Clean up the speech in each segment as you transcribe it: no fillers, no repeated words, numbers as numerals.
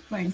Fine.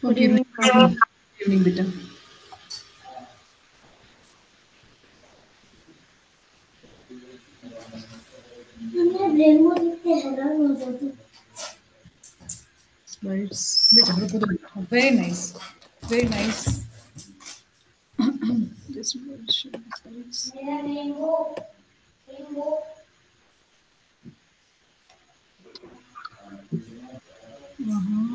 Good Okay. Evening ma'am. Good evening, beta. Slides. Beta, रुको दो. Very nice. Very nice. Just show the slides. Uh-huh.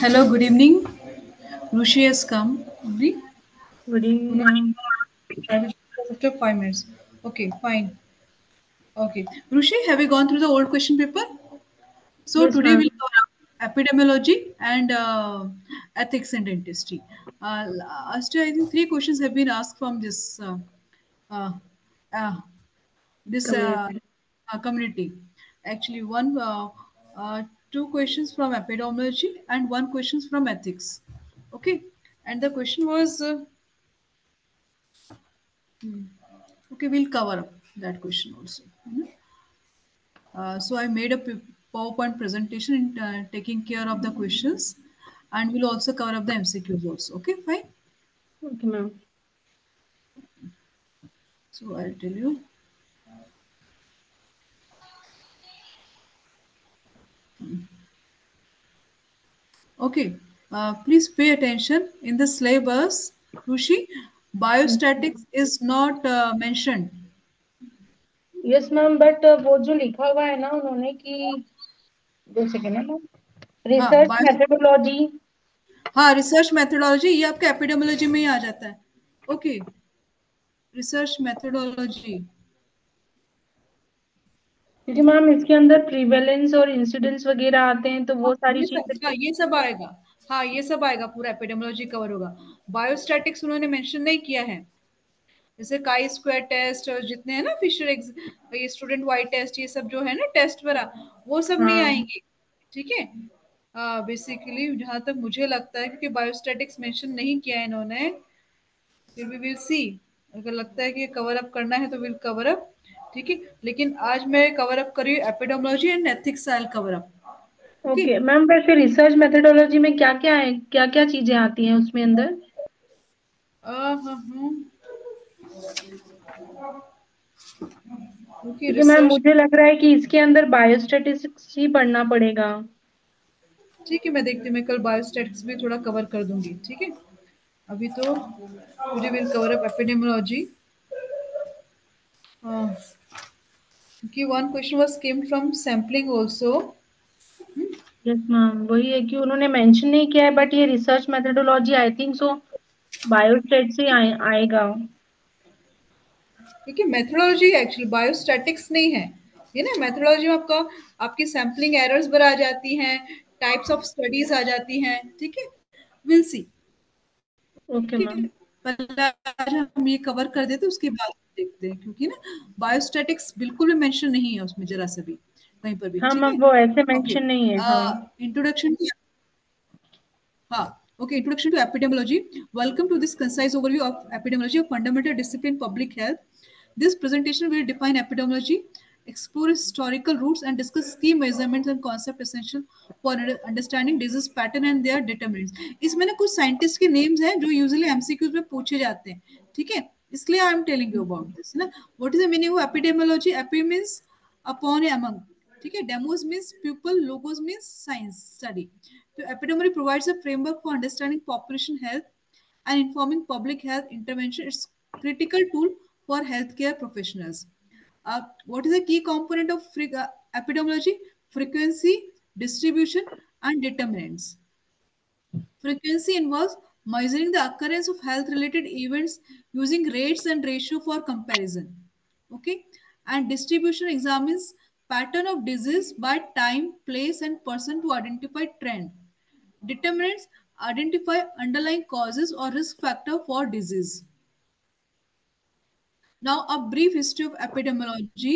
Hello, good evening. Rushi has come. Agree? Good evening ma'am. I will after 5 minutes. Okay, fine. Okay. Rushi, have you gone through the old question paper? So yes today ma'am. we'll cover epidemiology and ethics in dentistry. Last year, I think 3 questions have been asked from uh, uh, this community. community. Actually, two questions from epidemiology and one questions from ethics. Okay, and the question was okay. We'll cover up that question also. So I made a PowerPoint presentation in taking care of the questions, and we'll also cover up the MCQs also. Okay, fine. Okay ma'am. So I'll tell you. Okay, please pay attention in the syllabus. Rushi, biostatics is not mentioned. Yes ma'am, but वो जो लिखा हुआ है ना उन्होंने कि 2 second है ma'am, हाँ रिसर्च बायो मेथोडोलॉजी। हाँ रिसर्च मेथोडोलॉजी ये आपके एपिडेमोलॉजी में ही आ जाता है. Okay, research methodology. क्योंकि मैम इसके अंदर प्रीवेलेंस और इंसिडेंस वगैरह आते हैं तो हाँ वो सारी ये सब चीजें। हाँ ये सब आएगा. हाँ ये सब आएगा, पूरा एपिडेमोलॉजी कवर होगा. बायोस्टैटिक्स उन्होंने मेंशन नहीं किया है. जैसे काई स्क्वायर टेस्ट और जितने हैं ना फिशर ये स्टूडेंट वाई टेस्ट, ये सब जो है ना टेस्ट वगैरह वो सब नहीं हाँ आएंगे. ठीक है. बेसिकली जहां तक मुझे लगता है क्योंकि बायोस्टैटिक्स मेंशन नहीं किया है इन्होंने, फिर भी विल सी. अगर लगता है कि कवर अप करना है तो विल कवर अप. ठीक है, लेकिन आज मैं कवर अप करी epidemiology and ethics I cover up. Okay. Okay ma'am, वैसे रिसर्च मेथोडोलॉजी में क्या क्या है, क्या क्या चीजें आती हैं उसमें अंदर? ओके क्योंकि मैम रिसर्च. मुझे लग रहा है कि इसके अंदर बायोस्टैटिस्टिक्स ही पढ़ना पड़ेगा। ठीक है, मैं देखती हूँ, मैं कल बायोस्टैटिक्स भी थोड़ा कवर कर दूंगी. ठीक है, अभी तो today will cover up epidemiology. क्योंकि one question was came from sampling also. Yes ma'am, वही है कि उन्होंने मेंशन नहीं किया है, बट ये research methodology I think so biostat से आएगा। क्योंकि मेथोडोलॉजी एक्चुअली बायोस्टैटिक्स नहीं है. ये ना मेथोडोलॉजी में आपका आपकी सैम्पलिंग एरर्स पर आ जाती हैं, टाइप्स ऑफ स्टडीज आ जाती हैं. ठीक है, विल सी. ओके ठीक मैम। है, पहले आज हम ये कवर कर देते उसके बाद देखते हैं, क्योंकि ना बायोस्टैटिक्स बिल्कुल भी मेंशन नहीं है उसमें जरा सा भी कहीं पर भी. हाँ ठीक है. मैम, वो ऐसे ओके. मेंशन नहीं है। हाँ introduction. Okay, introduction to epidemiology. Welcome to this concise overview of epidemiology, a fundamental discipline public health. This presentation will define epidemiology explore historical roots, and discuss key measurements and concepts essential for understanding disease pattern and their determinants. इसमें ना कुछ scientist के names हैं जो usually MCQs में पूछे जाते हैं, ठीक है, इसलिए I am telling you about this ना. What is the meaning of epidemiology? Epi means upon या अमंग, ठीक है. Demos means people, logos means science study. तो epidemiology provides a framework for understanding population health and informing public health intervention. It's critical tool for healthcare professionals. What is the key component of epidemiology? Frequency, distribution, and determinants. Frequency involves measuring the occurrence of health-related events using rates and ratio for comparison. Okay, and distribution examines pattern of disease by time, place, and person to identify trend. Determinants identify underlying causes or risk factor for disease. Now, a brief history of epidemiology.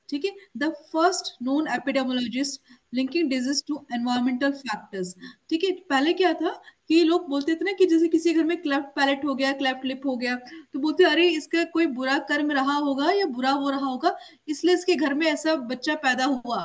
ठीक है, the first known epidemiologist linking disease to environmental factors. ठीक है, पहले क्या था कि लोग बोलते थे ना कि जैसे किसी घर में क्लेफ्ट पैलेट हो गया, क्लेफ्ट लिप हो गया, तो बोलते अरे इसका कोई बुरा कर्म रहा होगा या बुरा हो रहा होगा, इसलिए इसके घर में ऐसा बच्चा पैदा हुआ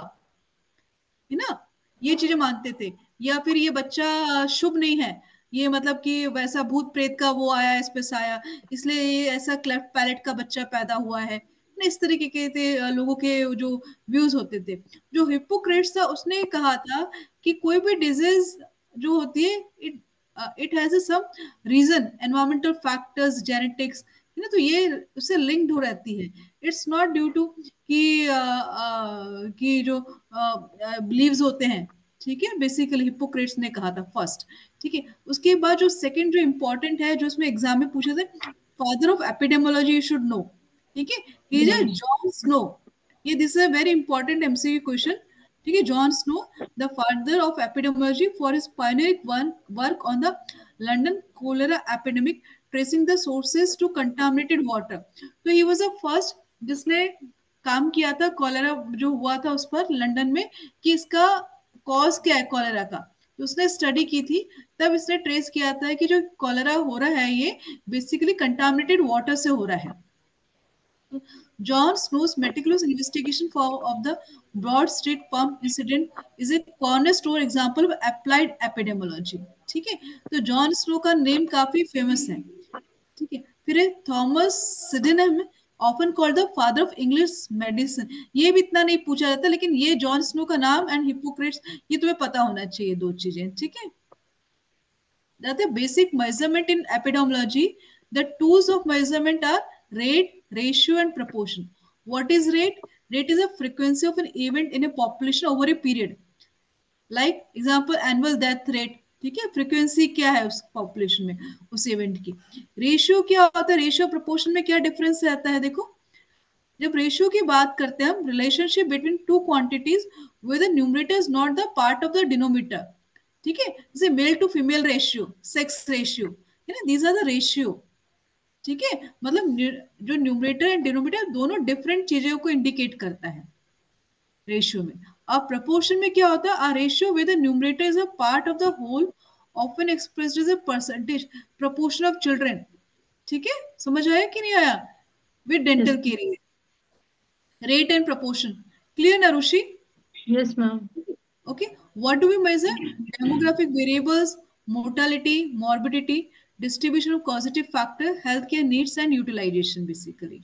है ना, ये चीजें मानते थे. या फिर ये बच्चा शुभ नहीं है, ये मतलब कि वैसा भूत प्रेत का वो आया इस पे साया, इसलिए ये ऐसा क्लेफ्ट पैलेट का बच्चा पैदा हुआ है ना. इस तरीके के थे लोगों के जो व्यूज होते थे. जो हिप्पोक्रेट्स था उसने कहा था कि कोई भी डिजीज जो होती है, it has some reason, environmental factors, genetics है ना, तो ये उससे लिंक्ड हो रहती है. इट्स नॉट ड्यू टू कि जो बिलीव्स होते हैं. ठीक है, बेसिकली हिप्पोक्रेट्स ने कहा था फर्स्ट. ठीक है, उसके बाद जो सेकंड जो इंपॉर्टेंट है जो उसमें एग्जाम में पूछे थे, father of epidemiology you should know. ठीक है, he Yeah. Is John Snow. ये this is a very important MCQ question. ठीक है, John Snow the father of epidemiology for his pioneering work on the London cholera epidemic, tracing the sources to contaminated water. तो he was the first जिसने काम किया था cholera जो हुआ था उस पर लंदन में, कि इसका कॉज क्या है कॉलेरा का. तो उसने स्टडी की थी, तब इसने ट्रेस किया था कि जो कॉलेरा हो रहा है ये बेसिकली कंटामिनेटेड वाटर से हो रहा है. John Snow's meticulous investigation of the Broad Street Pump incident is a cornerstone example of applied epidemiology. ठीक है, तो जॉन स्नो का नेम काफी फेमस है. ठीक है, फिर Thomas Sydenham, often called the father of English medicine. ये भी इतना नहीं पूछा जाता, लेकिन ये जॉन स्नो का नाम एंड हिपोक्रेट्स ये तुम्हें पता होना चाहिए, दो चीजें. ठीक है, that the basic measurement in epidemiology, the tools of measurement are rate, ratio, and proportion. What is rate? Rate is a frequency of an event in a population over a period. Like example, annual death rate. ठीक है, frequency क्या है उस population में उस event की. Ratio क्या होता है? रेशियो प्रोपोर्शन में क्या डिफरेंस रहता है? देखो, जब रेशियो की बात करते हैं हम, relationship between two quantities with numerator is not the part of the denominator. ठीक है, जैसे male to female ratio, sex ratio है ना, दीज आर द रेशियो. ठीक है, मतलब जो न्यूमरेटर एंड डिनोमिनेटर दोनों डिफरेंट चीजों को इंडिकेट करता है रेशियो में. अब प्रपोर्शन में क्या होता है? A ratio with the numerator is a part of the whole, often expressed as a percentage proportion of children. ठीक है, समझ आया कि नहीं आया? With Yes. Dental care, rate and proportion. Clear, Narushi? Yes, ma'am. Okay. What do we measure? Demographic variables, mortality, morbidity, distribution of causative factor, healthcare needs and utilization basically.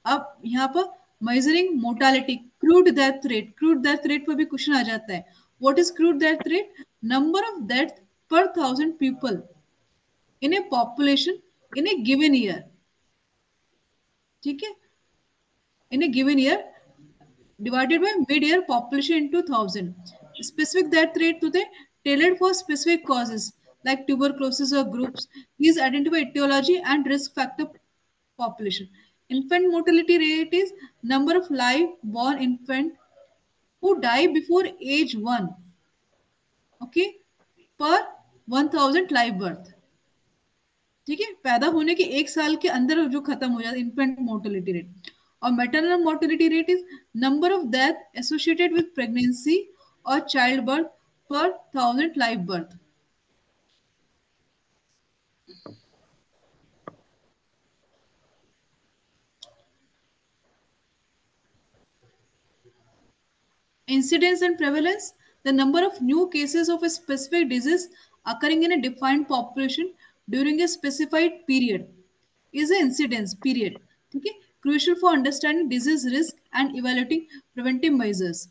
अब यहाँ पर measuring mortality, crude death rate. Crude death rate पर भी question आ जाता है. What is crude death rate? Number of death per thousand people in a population in a given year. ठीक है, in a given year divided by mid-year population into 1000. Specific death rate to the tailored for specific causes like tuberculosis or groups. These identify etiology and risk factor population. Infant mortality rate is number of live born infant who die before age 1. Okay, per 1000 live birth. ठीक है, पैदा होने के एक साल के अंदर जो खत्म हो जाता है, इन्फेंट मोर्टेलिटी रेट. और maternal mortality rate is number of death associated with pregnancy और चाइल्ड बर्थ पर 1000 live birth. Incidence and prevalence, the number of new cases of a specific disease occurring in a defined population during a specified period is an incidence period. Okay, crucial for understanding disease risk and evaluating preventive measures.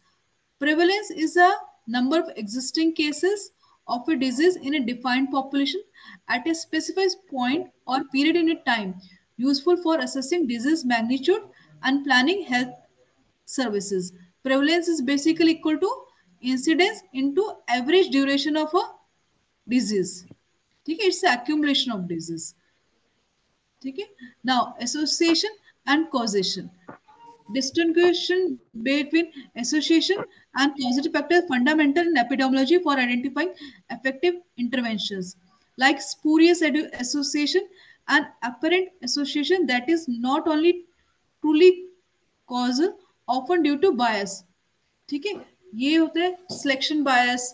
Prevalence is a number of existing cases of a disease in a defined population at a specified point or period in a time, useful for assessing disease magnitude and planning health services. Prevalence is basically equal to incidence into average duration of a disease. ठीक है, it's the accumulation of disease. ठीक है, now association and causation. Distinction between association and causative factor is fundamental in epidemiology for identifying effective interventions, like spurious association and apparent association that is not only truly causal, often due to bias. ठीक है, ये होता है selection बायस.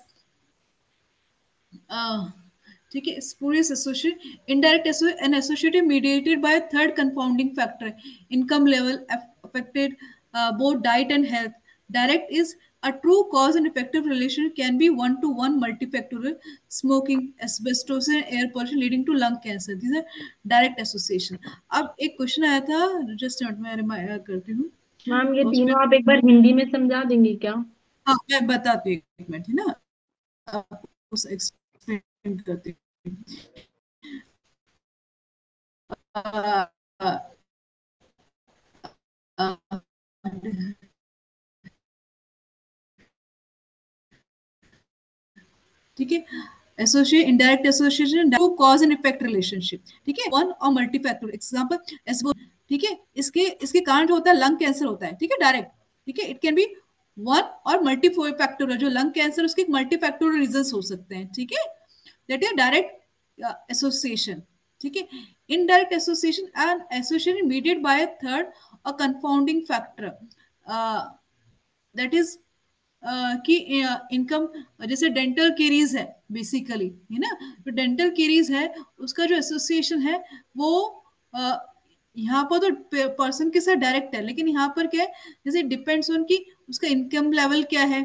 ठीक है, spurious association, indirect and associative mediated by a third confounding factor, income level affected both diet and health. Direct is a true cause and effective relation can be one to one multifactorial, smoking, asbestos and air pollution leading to lung cancer. These are direct association. अब एक question आया था, just मैं remind करती हूँ ma'am ये उसमें. तीनों आप एक बार हिंदी में समझा देंगे क्या? हाँ मैं बताती हूँ, एक मिनट है ना, आपको एक्सप्लेन करती हूँ. अ, अ, ठीक है, associate indirect association to cause and effect relationship. ठीक है, वन और मल्टीफैक्टर एग्जांपल एसबो. ठीक है, इसके इसके कारण जो होता है लंग कैंसर होता है. ठीक है, डायरेक्ट. ठीक है, इट कैन बी वन और मल्टी फैक्टोरियल. जो लंग कैंसर उसके मल्टी फैक्टोरियल रीजंस हो सकते हैं. ठीक है, दैट इज डायरेक्ट एसोसिएशन. ठीक है, indirect association and association mediated by uh third uh confounding factor, that is कि इनकम, जैसे डेंटल केरीज है बेसिकली, है ना, तो डेंटल केरीज है उसका जो एसोसिएशन है वो uh, यहाँ पर तो पर्सन के साथ डायरेक्ट है, लेकिन यहाँ पर क्या है, जैसे डिपेंड्स ऑन कि उसका इनकम लेवल क्या है.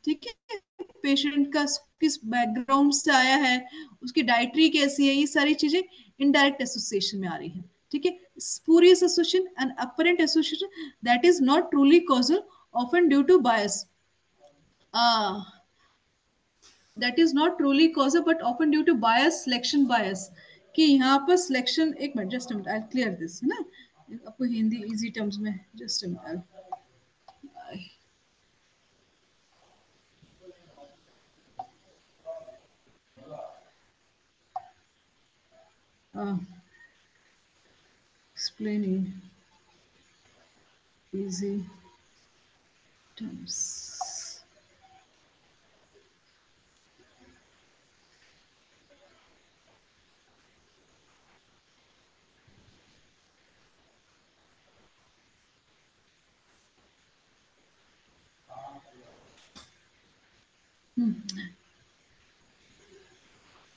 ठीक है, पेशेंट का किस बैकग्राउंड से आया है, उसकी डाइटरी कैसी है, ये सारी चीजें इनडायरेक्ट एसोसिएशन में आ रही है. ठीक है, spurious association and apparent association that is not truly causal, often due to bias. uh, that is not truly causal but often due to bias, selection bias. कि यहाँ पर सिलेक्शन, एक minute just minute, I clear this है ना, आपको Hindi easy terms में, just minute. Explaining easy terms.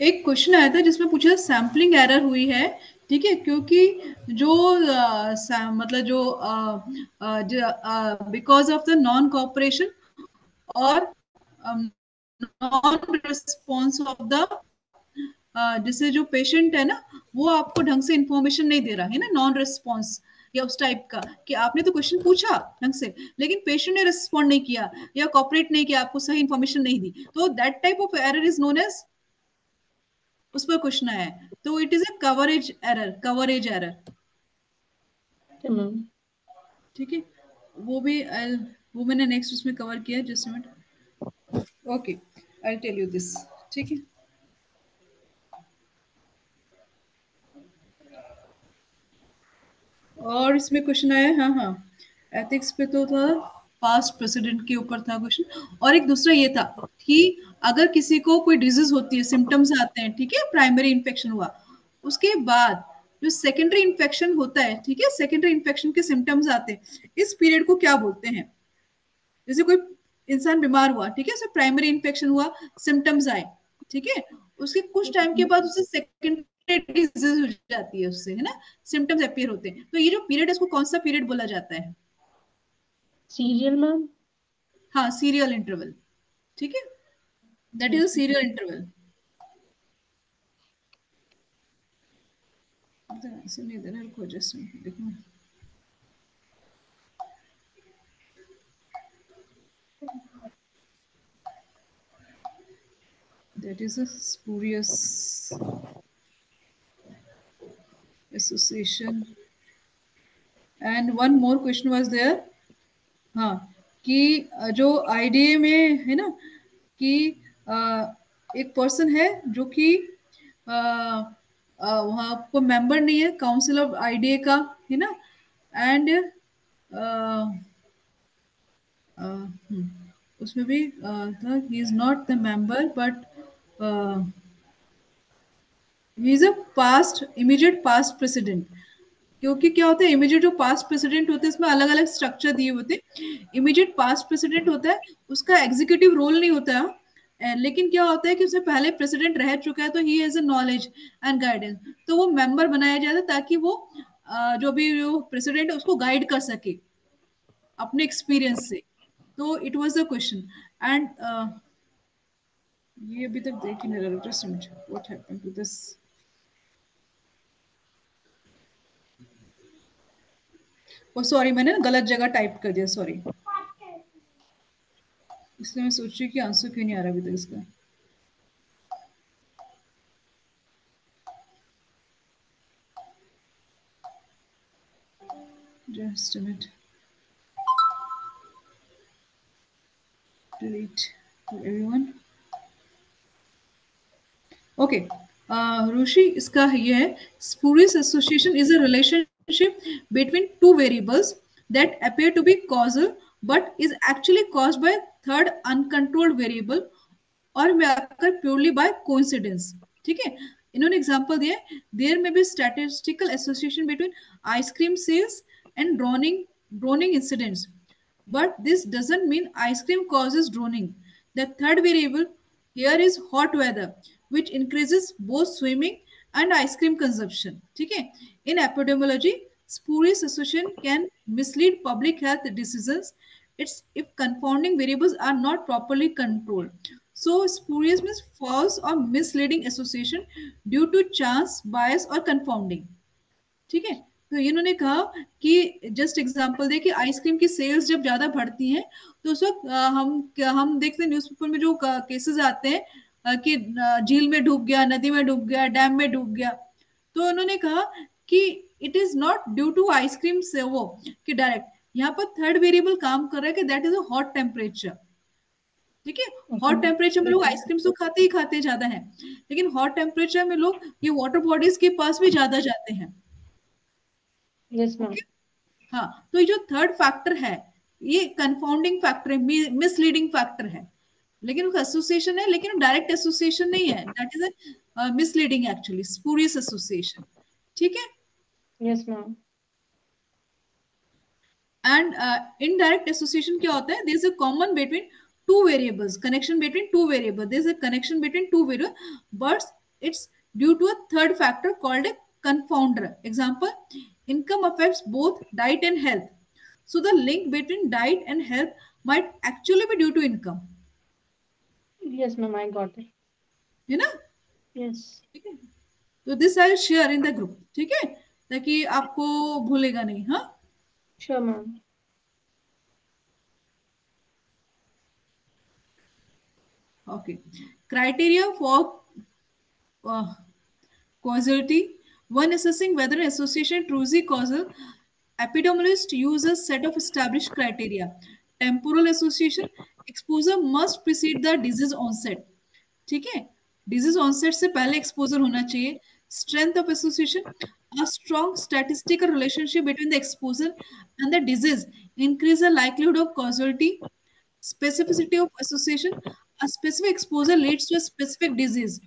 एक question आया था जिसमें पूछा सैम्पलिंग एरर हुई है. ठीक है, क्योंकि जो मतलब जो because of the non cooperation और नॉन रिस्पॉन्स ऑफ द, जैसे जो पेशेंट है ना, वो आपको ढंग से इंफॉर्मेशन नहीं दे रहा है ना, नॉन रिस्पॉन्स या उस टाइप का, कि आपने तो क्वेश्चन पूछा ढंग से लेकिन पेशेंट ने रिस्पॉन्ड नहीं किया या कॉपरेट नहीं किया, आपको सही इंफॉर्मेशन नहीं दी, तो that type of error is known as, उस पर क्वेश्चन आया है, तो it is a coverage error, coverage error. Ma'am ठीक है, वो भी वो मैंने नेक्स्ट उसमें कवर किया, just minute. Okay, I tell you this. ठीक है, और इसमें क्वेश्चन आया, हाँ हाँ, एथिक्स पे तो था, पास्ट प्रेसिडेंट के ऊपर था क्वेश्चन, और एक दूसरा ये था कि अगर किसी को कोई डिजीज होती है, सिम्टम्स आते हैं, ठीक है, प्राइमरी इन्फेक्शन हुआ, उसके बाद जो सेकेंडरी इन्फेक्शन होता है, ठीक है, सेकेंडरी इन्फेक्शन के सिम्टम्स आते हैं, इस पीरियड को क्या बोलते हैं. जैसे कोई इंसान बीमार हुआ, ठीक है, उसे प्राइमरी इन्फेक्शन हुआ, सिम्टम्स आए, ठीक है, उसके कुछ टाइम के बाद उसे सेकेंडरी डिजीज हो जाती है उससे, है ना, सिम्टम्स अपीयर होते हैं, तो ये जो पीरियड है इसको कौन सा पीरियड बोला जाता है. Serial ma'am. हाँ, सीरियल इंटरवल, ठीक है, that is yes uh serial interval. ऐसे नहीं देना, रुको जस्ट देखो, that is a spurious association. And one more question was there, हाँ, कि जो आईडीए में है ना, कि एक पर्सन है जो कि वहाँ को मेंबर नहीं है काउंसिल ऑफ आईडीए का, है ना, एंड उसमें भी था, he is not the member but he is a past immediate past president. क्योंकि क्या होता है, इमीडिएट जो पास्ट प्रेसिडेंट होते हैं इसमें अलग अलग स्ट्रक्चर दिए होते हैं। इमीडिएट पास्ट प्रेसिडेंट होता है, उसका एग्जीक्यूटिव रोल नहीं होता है, लेकिन क्या होता है कि उससे पहले प्रेसिडेंट रह चुका है, तो he has a knowledge and guidance, तो वो मेंबर बनाया जाता है ताकि वो जो भी वो प्रेसिडेंट है उसको गाइड कर सके अपने एक्सपीरियंस से। तो it was the question. And ये अभी तक देख ही नहीं रहा, just what happened to this. Oh sorry, मैंने ना गलत जगह टाइप कर दिया, सॉरी, इसलिए मैं सोच रही कि आंसर क्यों नहीं आ रहा अभी तक इसका। Just a minute, delete for everyone. Okay, Rishi इसका ये है, spurious association is a relationship between two variables that appear to be causal but is actually caused by third uncontrolled variable और में आकर प्योरली बाय कोइंसिडेंस। ठीक है, इन्होंने example दिया है, देयर में be statistical association between ice cream sales and drowning incidents, but this doesn't mean ice cream causes drowning. The third variable here is hot weather, which increases both swimming and ice cream consumption. ठीक है, in epidemiology, spurious association can mislead public health decisions. It's if confounding variables are not properly controlled. So spurious means false or misleading association due to chance, bias or confounding. ठीक है, तो इन्होंने कहा कि just example दे कि ice cream की sales जब ज्यादा बढ़ती हैं तो उस वक्त हम देखते हैं न्यूज़पेपर में जो केसेस आते हैं, कि झील में डूब गया, नदी में डूब गया, डैम में डूब गया। तो उन्होंने कहा कि it is not due to ice cream से वो कि डायरेक्ट, यहाँ पर थर्ड वेरिएबल काम कर रहा है कि that is a hot temperature. ठीक है, ओके। हॉट टेम्परेचर में लोग आइसक्रीम तो खाते ही खाते ज्यादा है, लेकिन हॉट टेम्परेचर में लोग ये वाटर बॉडीज के पास भी ज्यादा जाते हैं। Yes ma'am. ओके, हाँ, तो ये जो थर्ड फैक्टर है ये कंफाउंडिंग फैक्टर है, मिसलीडिंग फैक्टर है, लेकिन उसका एसोसिएशन है, लेकिन डायरेक्ट एसोसिएशन नहीं है, that is misleading actually, spurious association. ठीक है, yes ma'am. And indirect association क्या होता है, there is a common between two variables, connection between two variable, there is a connection between two variable but it's due to a third factor called a confounder. Example, income affects both diet and health, so the link between diet and health might actually be due to income. Yes ma'am, I got it. है ना, yes. ठीक है, तो this I share in the group, ठीक है, ताकि आपको भूलेगा नहीं। हाँ, sure ma'am. Okay, criteria for causality. When assessing whether an association truly causal, epidemiologists use a set of established criteria. Temporal association, exposure must precede the disease onset. ठीक है, disease onset से पहले एक्सपोजर होना चाहिए। Strength of association, a strong statistical relationship between the exposure and the disease increase the likelihood of causality. Specificity of association, a specific exposure leads to a specific disease,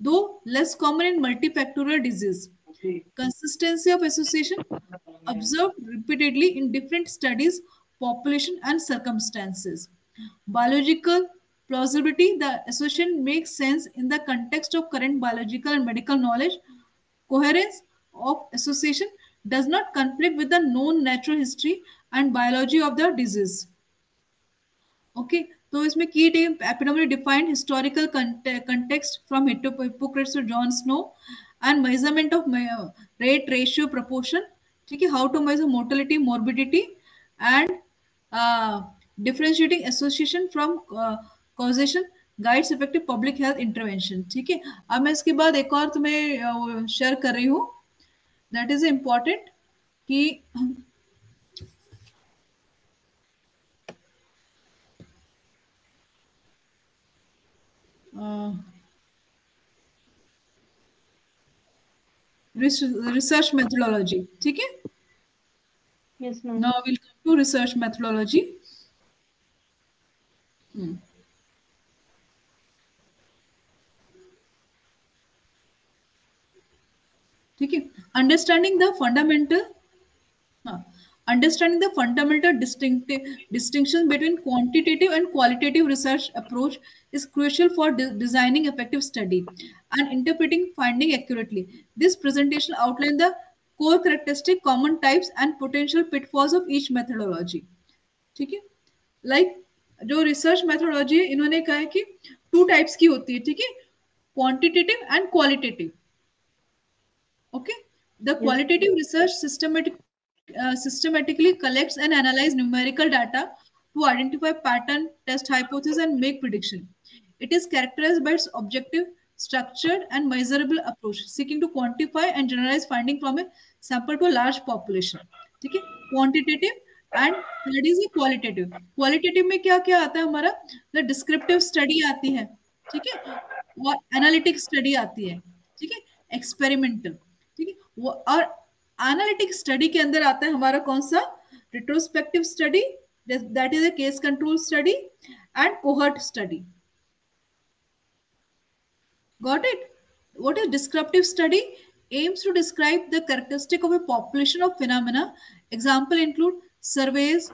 though less common in multifactorial disease. Consistency of association, observed repeatedly in different studies, population, and circumstances. Biological plausibility, the association makes sense in the context of current biological and medical knowledge. Coherence of association does not conflict with the known natural history and biology of the disease. Okay, तो इसमें की epidemy defined historical context from Hippocrates to John Snow and measurement of rate ratio proportion, ठीक है, how to measure mortality morbidity and differentiating association from causation guides effective public health intervention, ठीक है। अब मैं इसके बाद एक और तुम्हें शेयर कर रही हूँ, दैट इज इम्पॉर्टेंट कि रिसर्च मेथोडोलॉजी, ठीक है। Yes ma'am. Now we'll come to research methodology. ठीक है, understanding the fundamental, understanding the fundamental distinction between quantitative and qualitative research approach is crucial for designing effective study and interpreting finding accurately. This presentation outlines the core characteristic, common types and potential pitfalls of each methodology, ठीक है। Like जो research methodology है, इन्होंने कहा है कि two types की होती है, ठीक है, quantitative and qualitative. Okay, the yes. qualitative research systematically collects and analyzes numerical data to identify pattern, test hypothesis, and make prediction. It is characterized by its objective, structured, and measurable approach, seeking to quantify and generalize finding from a sample to a large population. ठीक है, quantitative and third is qualitative. Qualitative में क्या क्या आता है हमारा, the descriptive study आती है, ठीक है, और एनालिटिक स्टडी आती है, ठीक है, एक्सपेरिमेंटल, ठीक है, वो और एनालिटिक स्टडी के अंदर आता है हमारा कौन सा, retrospective study, that is a case control study and cohort study. Got it? What is descriptive study? Aims to describe the characteristic of a population of phenomena. Example include surveys,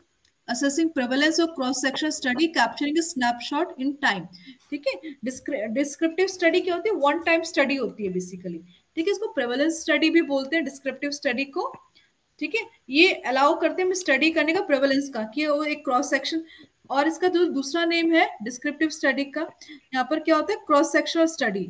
assessing prevalence of cross-sectional study, capturing a snapshot in time. ठीक है, descriptive study क्या होती है, one time study होती है basically, ठीक है, इसको प्रेवलेंस स्टडी भी बोलते हैं डिस्क्रिप्टिव स्टडी को, ठीक है। ये अलाउ करते हैं स्टडी करने का प्रेवलेंस का, कि वो एक क्रॉस सेक्शन, और इसका जो दूसरा नेम है डिस्क्रिप्टिव स्टडी का, यहाँ पर क्या होता है, क्रॉस सेक्शनल स्टडी,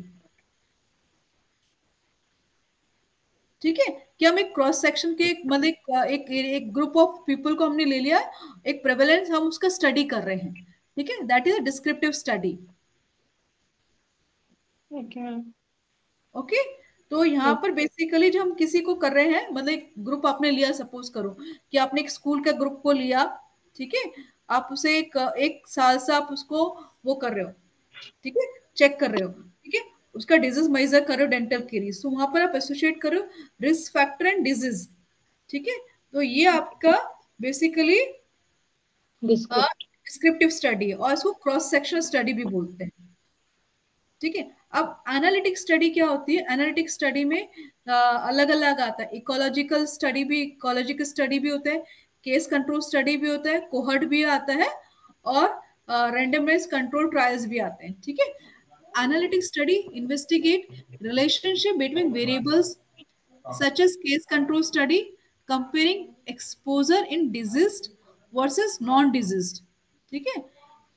ठीक है, कि हम एक क्रॉस सेक्शन के मतलब एक ग्रुप ऑफ पीपल को हमने ले लिया, एक प्रेवलेंस हम उसका स्टडी कर रहे हैं, ठीक है, that is a descriptive study. Okay ma'am. Okay, तो यहाँ यस। पर बेसिकली जो हम किसी को कर रहे हैं, मतलब एक ग्रुप आपने लिया, सपोज करो कि आपने एक स्कूल का ग्रुप को लिया, ठीक है, आप उसे एक साल से आप उसको वो कर रहे हो, ठीक है, चेक कर रहे हो, ठीक है, उसका डिजीज मेजर कर रहे हो, डेंटल केरीज, तो वहां पर आप एसोसिएट करो रिस्क फैक्टर एंड डिजीज, ठीक है, तो ये आपका बेसिकली डिस्क्रिप्ट। डिस्क्रिप्टिव स्टडी है, और इसको क्रॉस सेक्शन स्टडी भी बोलते हैं, ठीक है। अब एनालिटिक स्टडी क्या होती है, एनालिटिक स्टडी में अलग अलग आता है, इकोलॉजिकल स्टडी भी, इकोलॉजिकल स्टडी भी होता है, केस कंट्रोल स्टडी भी होता है, कोहर्ट भी आता है, और रैंडमाइज कंट्रोल ट्रायल्स भी आते हैं, ठीक है। Analytic study investigate relationship between variables such as case control study comparing exposure in diseased versus non diseased, ठीक है,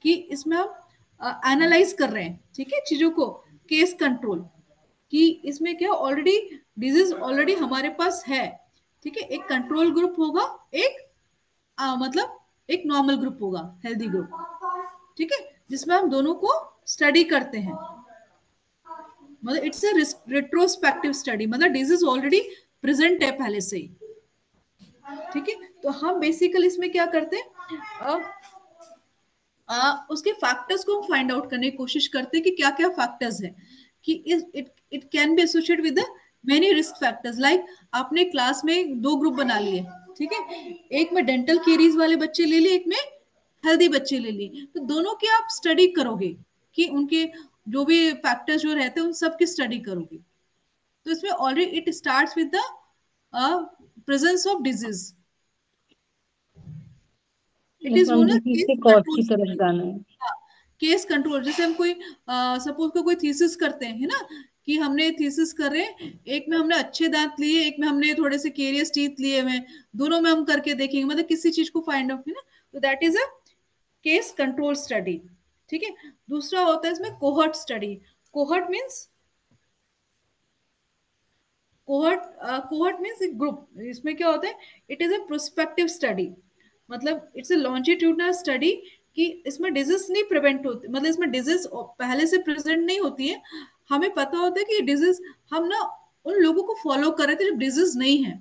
कि इसमें हम एनालाइज कर रहे हैं, ठीक है, चीजों को, केस कंट्रोल, कि इसमें क्या ऑलरेडी डिजीज ऑलरेडी हमारे पास है, ठीक है, एक कंट्रोल ग्रुप होगा, एक मतलब एक नॉर्मल ग्रुप होगा, हेल्दी ग्रुप, ठीक है, जिसमें हम दोनों को स्टडी करते हैं, मतलब इट्स अ रिट्रोस्पेक्टिव स्टडी, मतलब डिजीज ऑलरेडी प्रेजेंट है पहले से ही, ठीक है। तो हम बेसिकली इसमें क्या करते हैं, उसके फैक्टर्स को फाइंड आउट करने की कोशिश करते हैं कि क्या क्या फैक्टर्स है, कि it it can be associated with many risk factors, like आपने क्लास में दो ग्रुप बना लिए, ठीक है, एक में डेंटल केरीज वाले बच्चे ले लिए, एक में हेल्दी बच्चे ले लिए, तो दोनों की आप स्टडी करोगे, कि उनके जो भी फैक्टर्स जो रहते हैं उन सब की स्टडी करोगे, तो इसमें already it starts with the presence of disease, it yes is ma'am, known as disease case के कॉज कंट्रोल की तरफ स्टडी। जाना है। केस कंट्रोल, जैसे हम कोई सपोज कोई थीसिस करते हैं, है ना, कि हमने थीसिस कर रहे हैं, एक में हमने अच्छे दांत लिए, एक में हमने थोड़े से केरियस टीथ लिए हुए हैं, दोनों में हम करके देखेंगे, मतलब किसी चीज को फाइंड आउट, है ना, तो that is a case control study, ठीक है। दूसरा होता है इसमें cohort study. Cohort means cohort means एक ग्रुप। इसमें क्या होता है, it is A prospective study, मतलब इट्स ए लॉन्जिट्यूडनल स्टडी कि इसमें डिजीज नहीं प्रिवेंट होती, मतलब इसमें डिजीज पहले से प्रेजेंट नहीं होती है। हमें पता होता है कि डिजीज, हम ना उन लोगों को फॉलो कर रहे थे जब डिजीज नहीं है,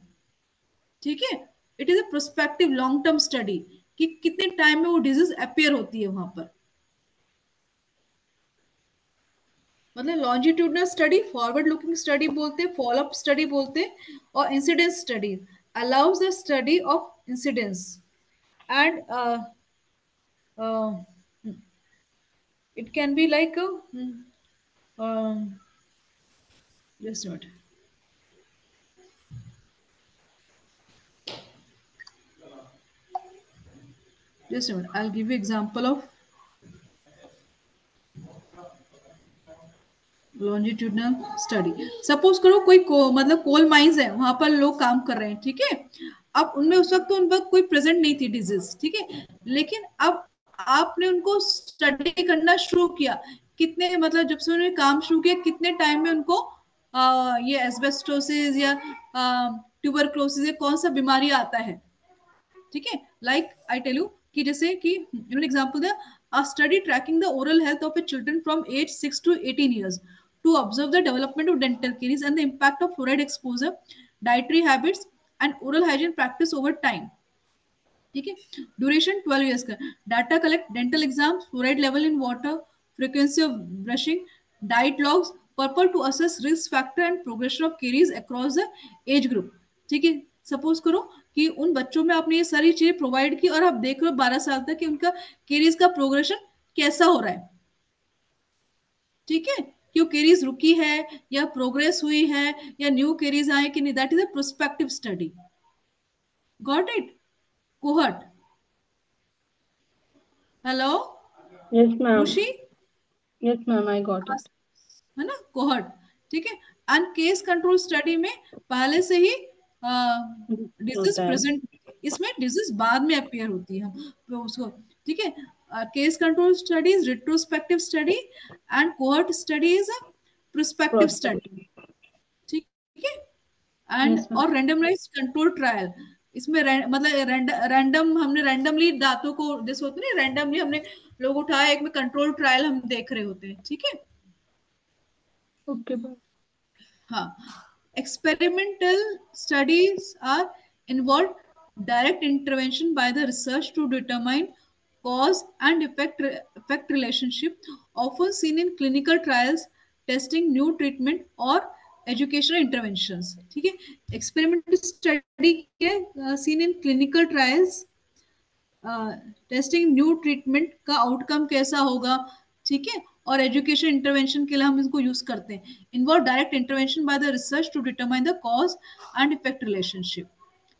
ठीक है। It is A prospective long term study कि कितने टाइम में वो डिजीज अपियर होती है वहां पर। मतलब longitudinal study, forward looking study बोलते हैं, फॉलो अप स्टडी बोलते हैं, और incidence study allows the study of incidence and it can be like a just a minute, just a minute, I'll give you example of longitudinal study. Suppose करो कोई मतलब coal mines है, वहां पर लोग काम कर रहे हैं, ठीक है। अब उनमें उस वक्त तो उन वक्त कोई प्रेजेंट नहीं थी डिजीज, ठीक है। लेकिन अब आपने उनको स्टडी करना शुरू किया, कितने मतलब जब से उन्होंने काम शुरू किया कितने टाइम में उनको ये एस्बेस्टोसिस या ट्यूबरक्लोसिस या कौन सा बीमारी आता है, ठीक है। लाइक आई टेल यू कि जैसे कि इन्होंने एग्जांपल दिया, a study tracking the oral health of a children from age 6 to 18 years to observe the development of dental caries and the impact of fluoride exposure, dietary habits and oral hygiene practice over time, ठीक है। Duration 12 years का। Data collect dental exam, fluoride level in water, frequency of brushing, diet logs, purpose to assess risk factor and progression of caries across the age group, ठीक है। Suppose करो कि उन बच्चों में आपने ये सारी चीजें प्रोवाइड की और आप देख रहे हो 12 साल तक कि उनका केरीज का प्रोग्रेशन कैसा हो रहा है, ठीक है। क्यों केरीज रुकी है या प्रोग्रेस हुई है या न्यू केरीज आए कि नहीं, that is a prospective study. Got it? Cohort. Hello Yes, ma'am. खुशी, Yes, ma'am. I got it. है ना, कोहर्ट, ठीक है। एंड केस कंट्रोल स्टडी में पहले से ही डिजीज होता है। प्रेजेंट, इसमें डिजीज बाद में अपियर होती है, हम तो उसको, ठीक है। Case control study is retrospective study and cohort study is prospective study, Prospective. ठीक है। And Yes, ma'am. और रैंडमलाइज कंट्रोल ट्रायल, इसमें मतलब रैंडम हमने रैंडमली दांतों को, जैसे होते हैं रैंडमली हमने लोग उठाया, एक में कंट्रोल ट्रायल हम देख रहे होते हैं, ठीक है। Okay, ma'am. हाँ, experimental studies are involved direct intervention by the research to determine cause and effect relationship, often seen in clinical trials, testing new treatment or educational interventions, ठीक है। experimental study के seen in clinical trials, testing new treatment का outcome कैसा होगा, ठीक है। और education intervention के लिए हम इसको यूज करते हैं। Involve direct intervention by the research to determine the cause and effect relationship,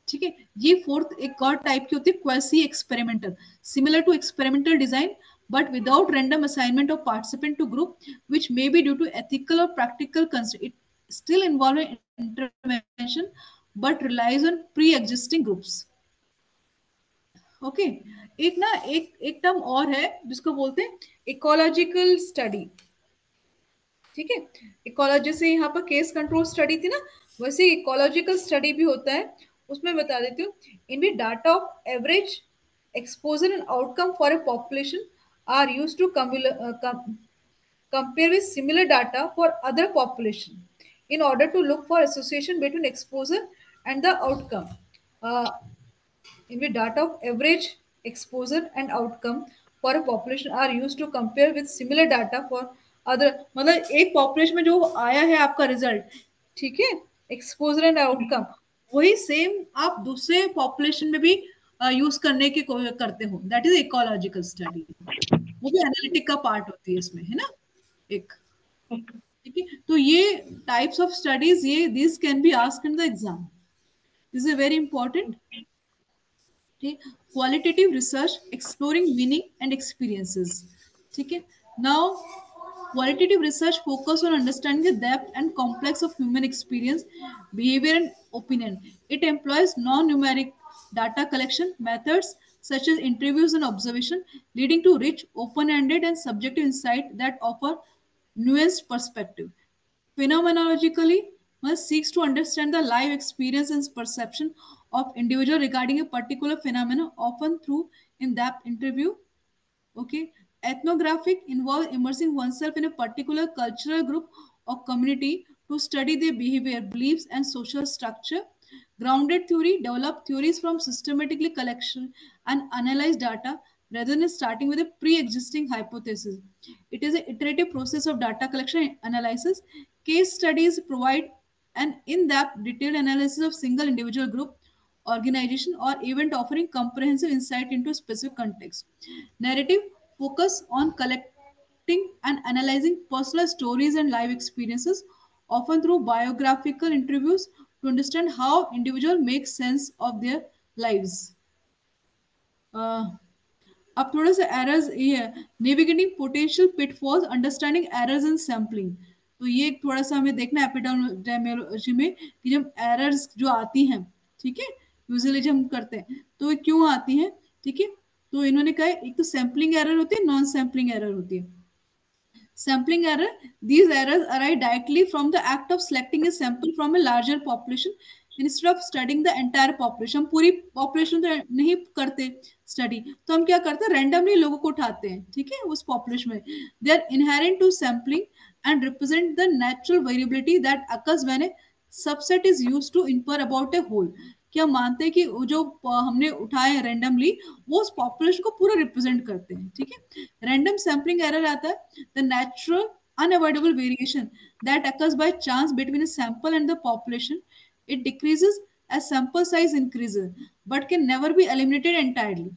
ठीक है। ये फोर्थ एक और टाइप की होती है quasi experimental, similar to experimental design but without random assignment of participant to group, which may be due to ethical or practical constraint. It still involves intervention but relies on pre-existing groups. Okay. एक ना एक term और है जिसको बोलते हैं ecological study, ठीक है। इकोलॉजी, जैसे यहाँ पर केस कंट्रोल स्टडी थी ना, वैसे इकोलॉजिकल स्टडी भी होता है। उसमें बता देती हूँ, इनमें data of average exposure and outcome for a population are use to compare with similar data for other population in order to look for association between exposure and the outcome. Uh, in which data of average exposure and outcome for a population are used to compare with similar data for other, मतलब एक population में जो आया है आपका result, ठीक है, exposure and outcome, वही सेम आप दूसरे पॉपुलेशन में भी यूज करने की करते हो, दैट इज इकोलॉजिकल स्टडी। वो भी एनालिटिक का पार्ट होती है इसमें, है ना, एक, ठीक है। तो ये टाइप्स ऑफ स्टडीज, ये this can be asked in the exam, this is very important, ठीक। Qualitative research exploring meaning and experiences, ठीक है। Now qualitative research focus on understanding the depth and complex of human experience, behavior and opinion. It employs non-numeric data collection methods such as interviews and observation, leading to rich, open-ended, and subjective insight that offer nuanced perspective. Phenomenologically, one seeks to understand the life experience and perception of individual regarding a particular phenomenon, often through in-depth interview. Okay, ethnographic involves immersing oneself in a particular cultural group or community to study their behavior, beliefs, and social structure. Grounded theory develop theories from systematically collection and analyze data rather than starting with a pre-existing hypothesis. It is an iterative process of data collection and analysis. Case studies provide an in-depth, detailed analysis of single individual group, organization, or event, offering comprehensive insight into specific context. Narrative focus on collecting and analyzing personal stories and life experiences, often through biographical interviews, to understand how individuals make sense of their lives. Uh, अब थोड़ा सा errors ये है, navigating potential pitfalls, understanding errors in sampling. तो ये थोड़ा सा हमें देखना है एपिडेमियोलॉजी में कि जब एरर्स जो आती हैं, ठीक है, यूजुअली जब हम करते हैं तो ये क्यों आती हैं, ठीक है। तो इन्होंने कहा एक तो सैम्पलिंग एरर होती है, नॉन सैम्पलिंग एरर होती है। Sampling error. These errors arise directly from the act of selecting a sample from a larger population instead of studying the entire population. हम पूरी population तो नहीं करते study, तो हम क्या करते हैं, randomly लोगों को उठाते हैं, ठीक है, उस population में। They are inherent to sampling and represent the natural variability that occurs when a subset is used to infer about a whole। क्या मानते हैं कि वो जो हमने उठाए हैं रैंडमली, वो उस पॉपुलेशन को पूरा रिप्रेजेंट करते हैं, ठीक है। रैंडम सैम्पलिंग एरर आता है the natural unavoidable variation that occurs by chance between a sample and the population. It decreases as sample size increases but can never be eliminated entirely,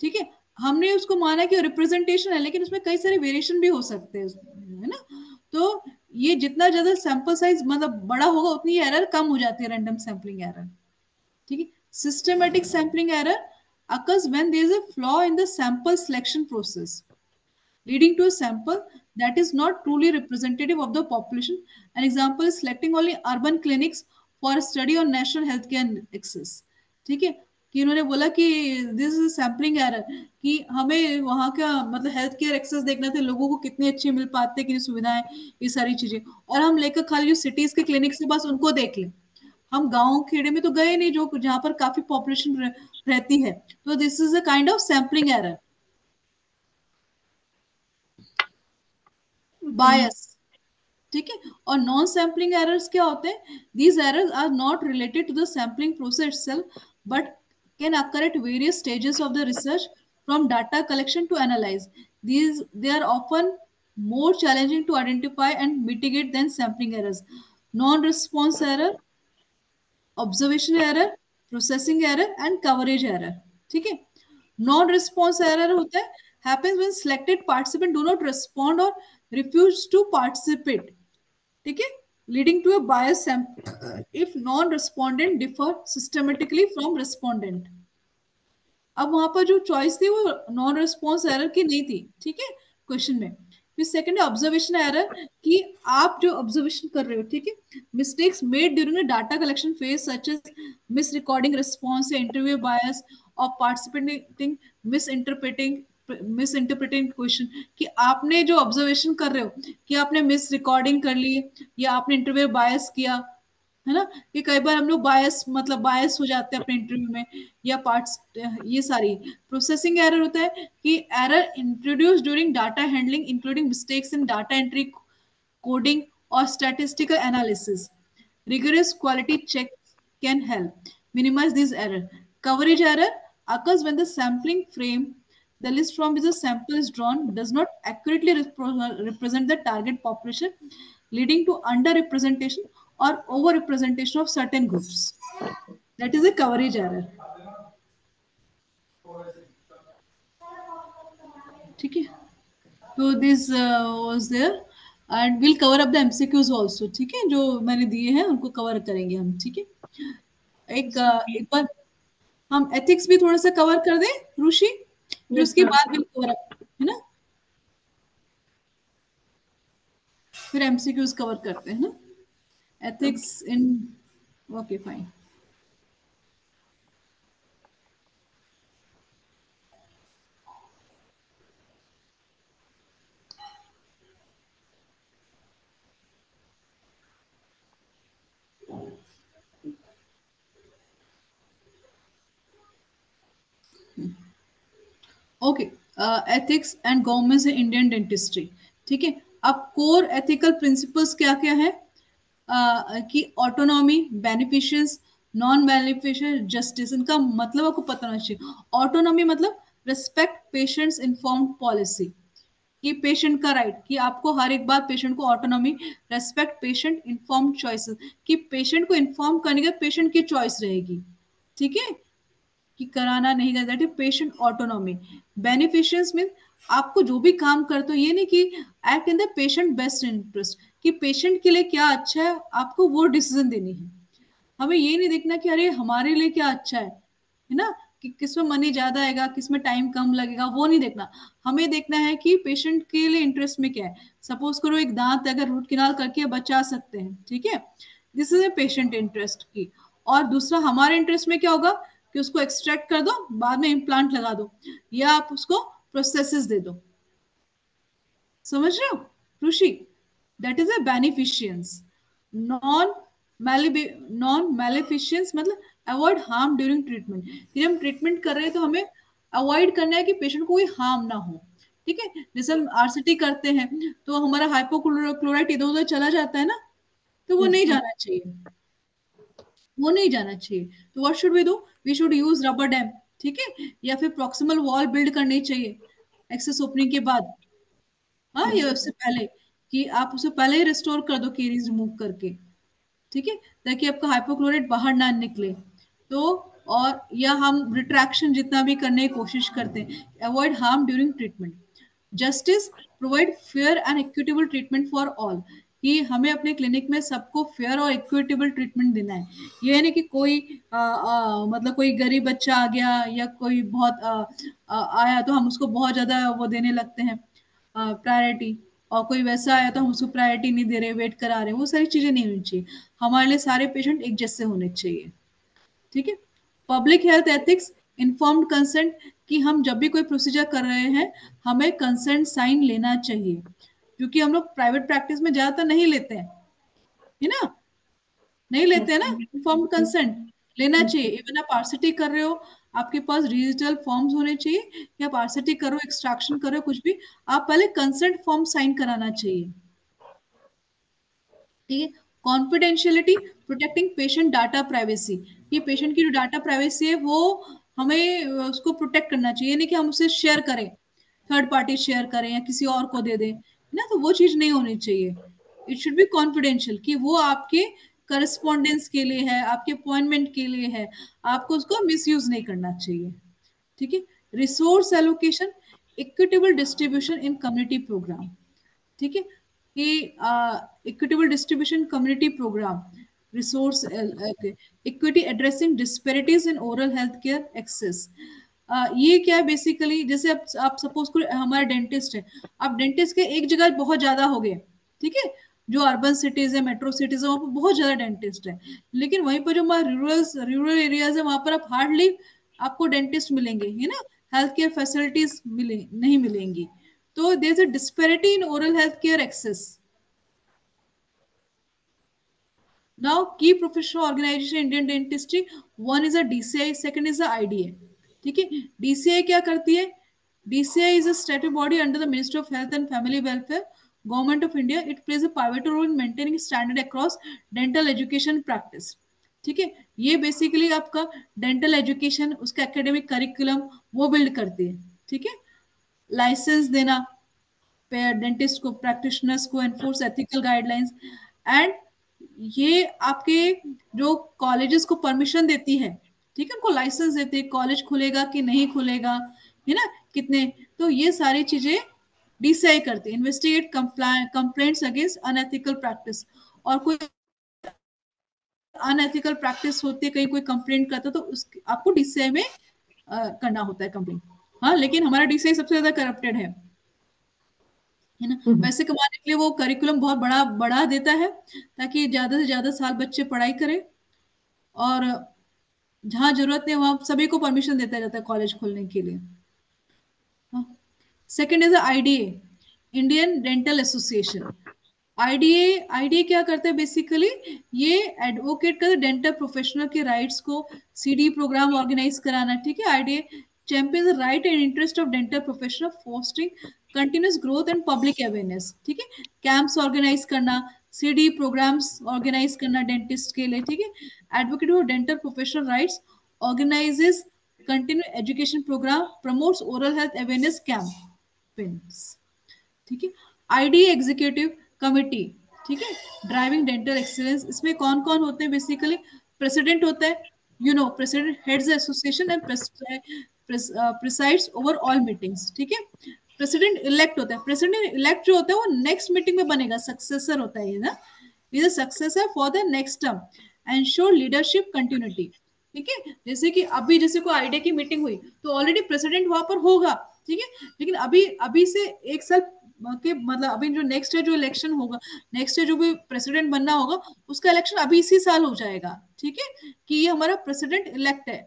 ठीक है। हमने उसको माना कि रिप्रेजेंटेशन है, लेकिन उसमें कई सारे वेरिएशन भी हो सकते हैं, है ना। तो ये जितना ज्यादा सैंपल साइज मतलब बड़ा होगा उतनी एरर कम हो जाती है, रैंडम सैम्पलिंग एरर, ठीक है। Systematic sampling error occurs when there is a flaw in the sample selection process, leading to a sample that is not truly representative of the population. An example is selecting only urban clinics for a study on national healthcare access, ठीक है। कि इन्होंने बोला कि this is sampling error, कि हमें वहाँ का मतलब हेल्थ केयर एक्सेस देखना था, लोगों को कितने अच्छे मिल पाते, कितनी सुविधाएं, ये सारी चीजें, और हम लेकर खाली जो सिटीज के क्लिनिक से बस उनको देख लें। हम गांव खेड़े में तो गए नहीं जो जहां पर काफी पॉपुलेशन रहती है। तो this is a kind of sampling error. Okay. Bias, ठीक है। और नॉन सैम्पलिंग एरर्स क्या होते हैं, these errors are not related to the sampling process itself but can occur at various stages of the research, from data collection to analyze. These they are often more challenging to identify and mitigate than sampling errors. Non response error, observation error, processing error and coverage error, ठीक है। Non response error होता है happens when selected participant do not respond or refuse to participate, ठीक है, leading to a bias sample if non-respondent differ systematically from respondent। अब वहां पर जो चॉइस थी वो नॉन रिस्पॉन्स एरर की नहीं थी, ठीक है, क्वेश्चन में। फिर सेकंड है ऑब्जर्वेशन एरर, कि आप जो ऑब्जर्वेशन कर रहे हो, ठीक है, mistakes made during data collection phase such as mis recording response या इंटरव्यू बायस और पार्टिसिपेटिंग मिस इंटरप्रेटिंग क्वेश्चन, कि आपने जो ऑब्जर्वेशन कर रहे हो कि आपने मिस रिकॉर्डिंग कर ली या आपने इंटरव्यू बायस किया, है ना, कि कई बार हम लोग बायस मतलब बायस हो जाते हैं अपने इंटरव्यू में या पार्ट्स, ये सारी। प्रोसेसिंग एरर होता है कि error introduced during data handling including mistakes in data entry, coding और statistical analysis. rigorous quality checks can help minimize these error. Coverage error occurs when the sampling frame, the list from which the sample is drawn, does not accurately represent the target population, leading to underrepresentation or overrepresentation of certain groups. That is a coverage error, ठीक है। तो this was there and will cover up the MCQs also, ठीक है, जो मैंने दिए हैं उनको कवर करेंगे हम, ठीक है। एक बार हम एथिक्स भी थोड़ा सा कवर कर दें ऋषि, फिर यस उसके मैम। बाद विल कवर अप, है ना, फिर एमसीक्यूज कवर करते हैं ना, okay. Ethics in, okay fine. Okay, ethics and governments in Indian dentistry. ठीक है, अब कोर एथिकल प्रिंसिपल्स क्या क्या है? कि ऑटोनॉमी, बेनिफिशियंस, नॉन बेनिफिशियल, जस्टिस। इनका मतलब आपको पता होना चाहिए। ऑटोनॉमी मतलब रिस्पेक्ट पेशेंट्स इन्फॉर्म्ड पॉलिसी, कि पेशेंट का राइट, कि आपको हर एक बार पेशेंट को autonomy, respect patient informed choices, कि पेशेंट को इन्फॉर्म करने के पेशेंट की चॉइस रहेगी। ठीक है, कि कराना नहीं करना, that is patient autonomy. Beneficence mean आपको जो भी काम करते हो, ये नहीं कि act in the patient best interest, कि पेशेंट के लिए क्या अच्छा है आपको वो डिसीजन देनी है। हमें ये नहीं देखना कि अरे हमारे लिए क्या अच्छा है ना, कि किसमें मनी ज्यादा आएगा, किसमें टाइम कम लगेगा, वो नहीं देखना। हमें देखना है कि पेशेंट के लिए इंटरेस्ट में क्या है। सपोज करो एक दांत अगर रूट किनाल करके बचा सकते हैं, ठीक है, this is a patient interest की। और दूसरा हमारे इंटरेस्ट में क्या होगा, कि उसको एक्सट्रैक्ट कर दो, बाद में इम्प्लांट लगा दो, या आप उसको प्रोसेसेस दे दो। समझ रहे हो Rishi? That is a beneficence. Non non maleficence मतलब अवॉइड हार्म ड्यूरिंग ट्रीटमेंट, कि हम ट्रीटमेंट कर रहे हैं तो हमें अवॉइड करना है कि पेशेंट को कोई हार्म ना हो। ठीक है, जैसे हम आरसीटी करते हैं तो हमारा हाइपोक्लोराइट इधर उधर चला जाता है ना, तो वो यस नहीं मैम। जाना चाहिए, वो नहीं जाना चाहिए। तो what should we do? We should use rubber dam. ठीक है, या फिर प्रॉक्सिमल वॉल बिल्ड करनी चाहिए एक्सेस ओपनिंग के बाद। हाँ, ये यस उससे पहले, कि आप उसे पहले ही रिस्टोर कर दो केरीज रिमूव करके। ठीक है, ताकि आपका हाइपोक्लोराइट बाहर ना निकले। तो और या हम रिट्रैक्शन जितना भी करने की कोशिश करते हैं, avoid harm during treatment. Justice, provide fair and equitable treatment for all, कि हमें अपने क्लिनिक में सबको फेयर और इक्विटेबल ट्रीटमेंट देना है। ये नहीं कि कोई मतलब कोई गरीब बच्चा आ गया या कोई बहुत आया तो हम उसको बहुत ज्यादा वो देने लगते हैं प्रायोरिटी, और कोई वैसा आया तो हम उसको प्रायोरिटी नहीं दे रहे, वेट करा रहे हैं, वो सारी चीजें नहीं होनी चाहिए। हमारे लिए सारे पेशेंट एक जैसे होने चाहिए। ठीक है, public health ethics, informed consent, कि हम जब भी कोई प्रोसीजर कर रहे हैं हमें कंसेंट साइन लेना चाहिए, क्योंकि हम लोग प्राइवेट प्रैक्टिस में ज्यादातर नहीं लेते हैं, है ना, नहीं लेते यस हैं ना। मैम। इन्फॉर्म्ड कंसेंट लेना चाहिए। इवन आप आरसीटी कर रहे हो, आपके पास डिजिटल फॉर्म्स होने चाहिए, या आप आरसीटी करो, एक्सट्रैक्शन करो, कुछ भी, आप पहले कंसेंट फॉर्म साइन कराना चाहिए। ठीक है, confidentiality, protecting patient data privacy, ये पेशेंट की जो डाटा प्राइवेसी है वो हमें उसको प्रोटेक्ट करना चाहिए, नहीं कि हम उसे शेयर करें, थर्ड पार्टी शेयर करें या किसी और को दे दें, है ना, तो वो चीज नहीं होनी चाहिए। इट शुड बी कॉन्फिडेंशियल, कि वो आपके करस्पॉन्डेंस के लिए है, आपके अपॉइंटमेंट के लिए है, आपको उसको मिसयूज नहीं करना चाहिए। ठीक है, resource allocation, equitable distribution in community program. ठीक है, कि equitable distribution community program, resource equity addressing disparities in oral health care access. ये क्या है बेसिकली, जैसे आप सपोज करो हमारे डेंटिस्ट है, अब डेंटिस्ट के एक जगह बहुत ज्यादा हो गए, ठीक है, जो अर्बन सिटीज है, मेट्रो सिटीज है, वहाँ पर बहुत ज्यादा डेंटिस्ट है, लेकिन वहीं पर जो हमारे रूरल एरियाज है वहां पर आप हार्डली आपको डेंटिस्ट मिलेंगे, है ना, हेल्थ केयर फैसिलिटीज मिले नहीं मिलेंगी। So there's a disparity in oral health care access. Now, key professional organization Indian dentistry, one is a DCI, second is a IDA. ठीक है, DCI क्या करती है? DCI is a statutory body under the Ministry of Health and Family Welfare, Government of India. It plays a pivotal role in maintaining standard across dental education practice. ठीक है, ये basically आपका dental education, उसका academic curriculum वो build करती है। ठीक है, लाइसेंस देना डेंटिस्ट को, प्रैक्टिशनर्स को, एनफोर्स एथिकल गाइडलाइंस, एंड ये आपके जो कॉलेजेस को परमिशन देती है, ठीक है, उनको लाइसेंस देती है, कॉलेज खुलेगा कि नहीं खुलेगा, है ना, कितने, तो ये सारी चीजें डिसाइड करती है। Investigate complaints against unethical practice, और कोई अनएथिकल प्रैक्टिस होती है, कहीं कोई कंप्लेंट करता है तो उस आपको डीसीआई में करना होता है कंप्लेंट। हाँ, लेकिन हमारा डीसीआई सबसे ज्यादा करप्टेड है ना। पैसे कमाने के लिए वो करिकुलम बहुत बड़ा बढ़ा देता है, ताकि ज्यादा से ज्यादा साल बच्चे पढ़ाई करें, और जहां जरूरत नहीं वहां सभी को परमिशन देता जाता है कॉलेज खोलने के लिए। Second is IDA, Indian dental association. IDA IDA क्या करता है बेसिकली, ये एडवोकेट करता है डेंटल प्रोफेशनल के राइट्स को, सीडी प्रोग्राम ऑर्गेनाइज कराना। ठीक है, IDA champions the right and interest of dental professional, fostering continuous growth and public awareness. ठीक है, कैंप्स ऑर्गेनाइज करना, सीडी प्रोग्राम्स ऑर्गेनाइज करना डेंटिस्ट के लिए, ठीक है, advocate for dental professional rights, organises continue education programme, promotes oral health awareness campaigns, ठीक है, आईडी एग्जीक्यूटिव कमिटी, ठीक है, ड्राइविंग डेंटल एक्सीलेंस, इसमें कौन कौन होते हैं बेसिकली, प्रेसिडेंट होता है, president heads association and presides over all meetings, ठीक है, प्रेसिडेंट इलेक्ट होता है, प्रेसिडेंट इलेक्ट जो होता है वो नेक्स्ट मीटिंग में बनेगा, सक्सेसर होता है ये ना, is a successor for the next term, ensure leadership continuity, ठीक है, जैसे कि अभी जैसे कोई आईडी की मीटिंग हुई तो ऑलरेडी प्रेसिडेंट वहां पर होगा, ठीक है, लेकिन अभी अभी से एक साल के मतलब अभी जो नेक्स्ट है जो इलेक्शन होगा, नेक्स्ट है जो भी प्रेसिडेंट बनना होगा उसका इलेक्शन अभी इसी साल हो जाएगा, ठीक है, कि ये हमारा प्रेसिडेंट इलेक्ट है,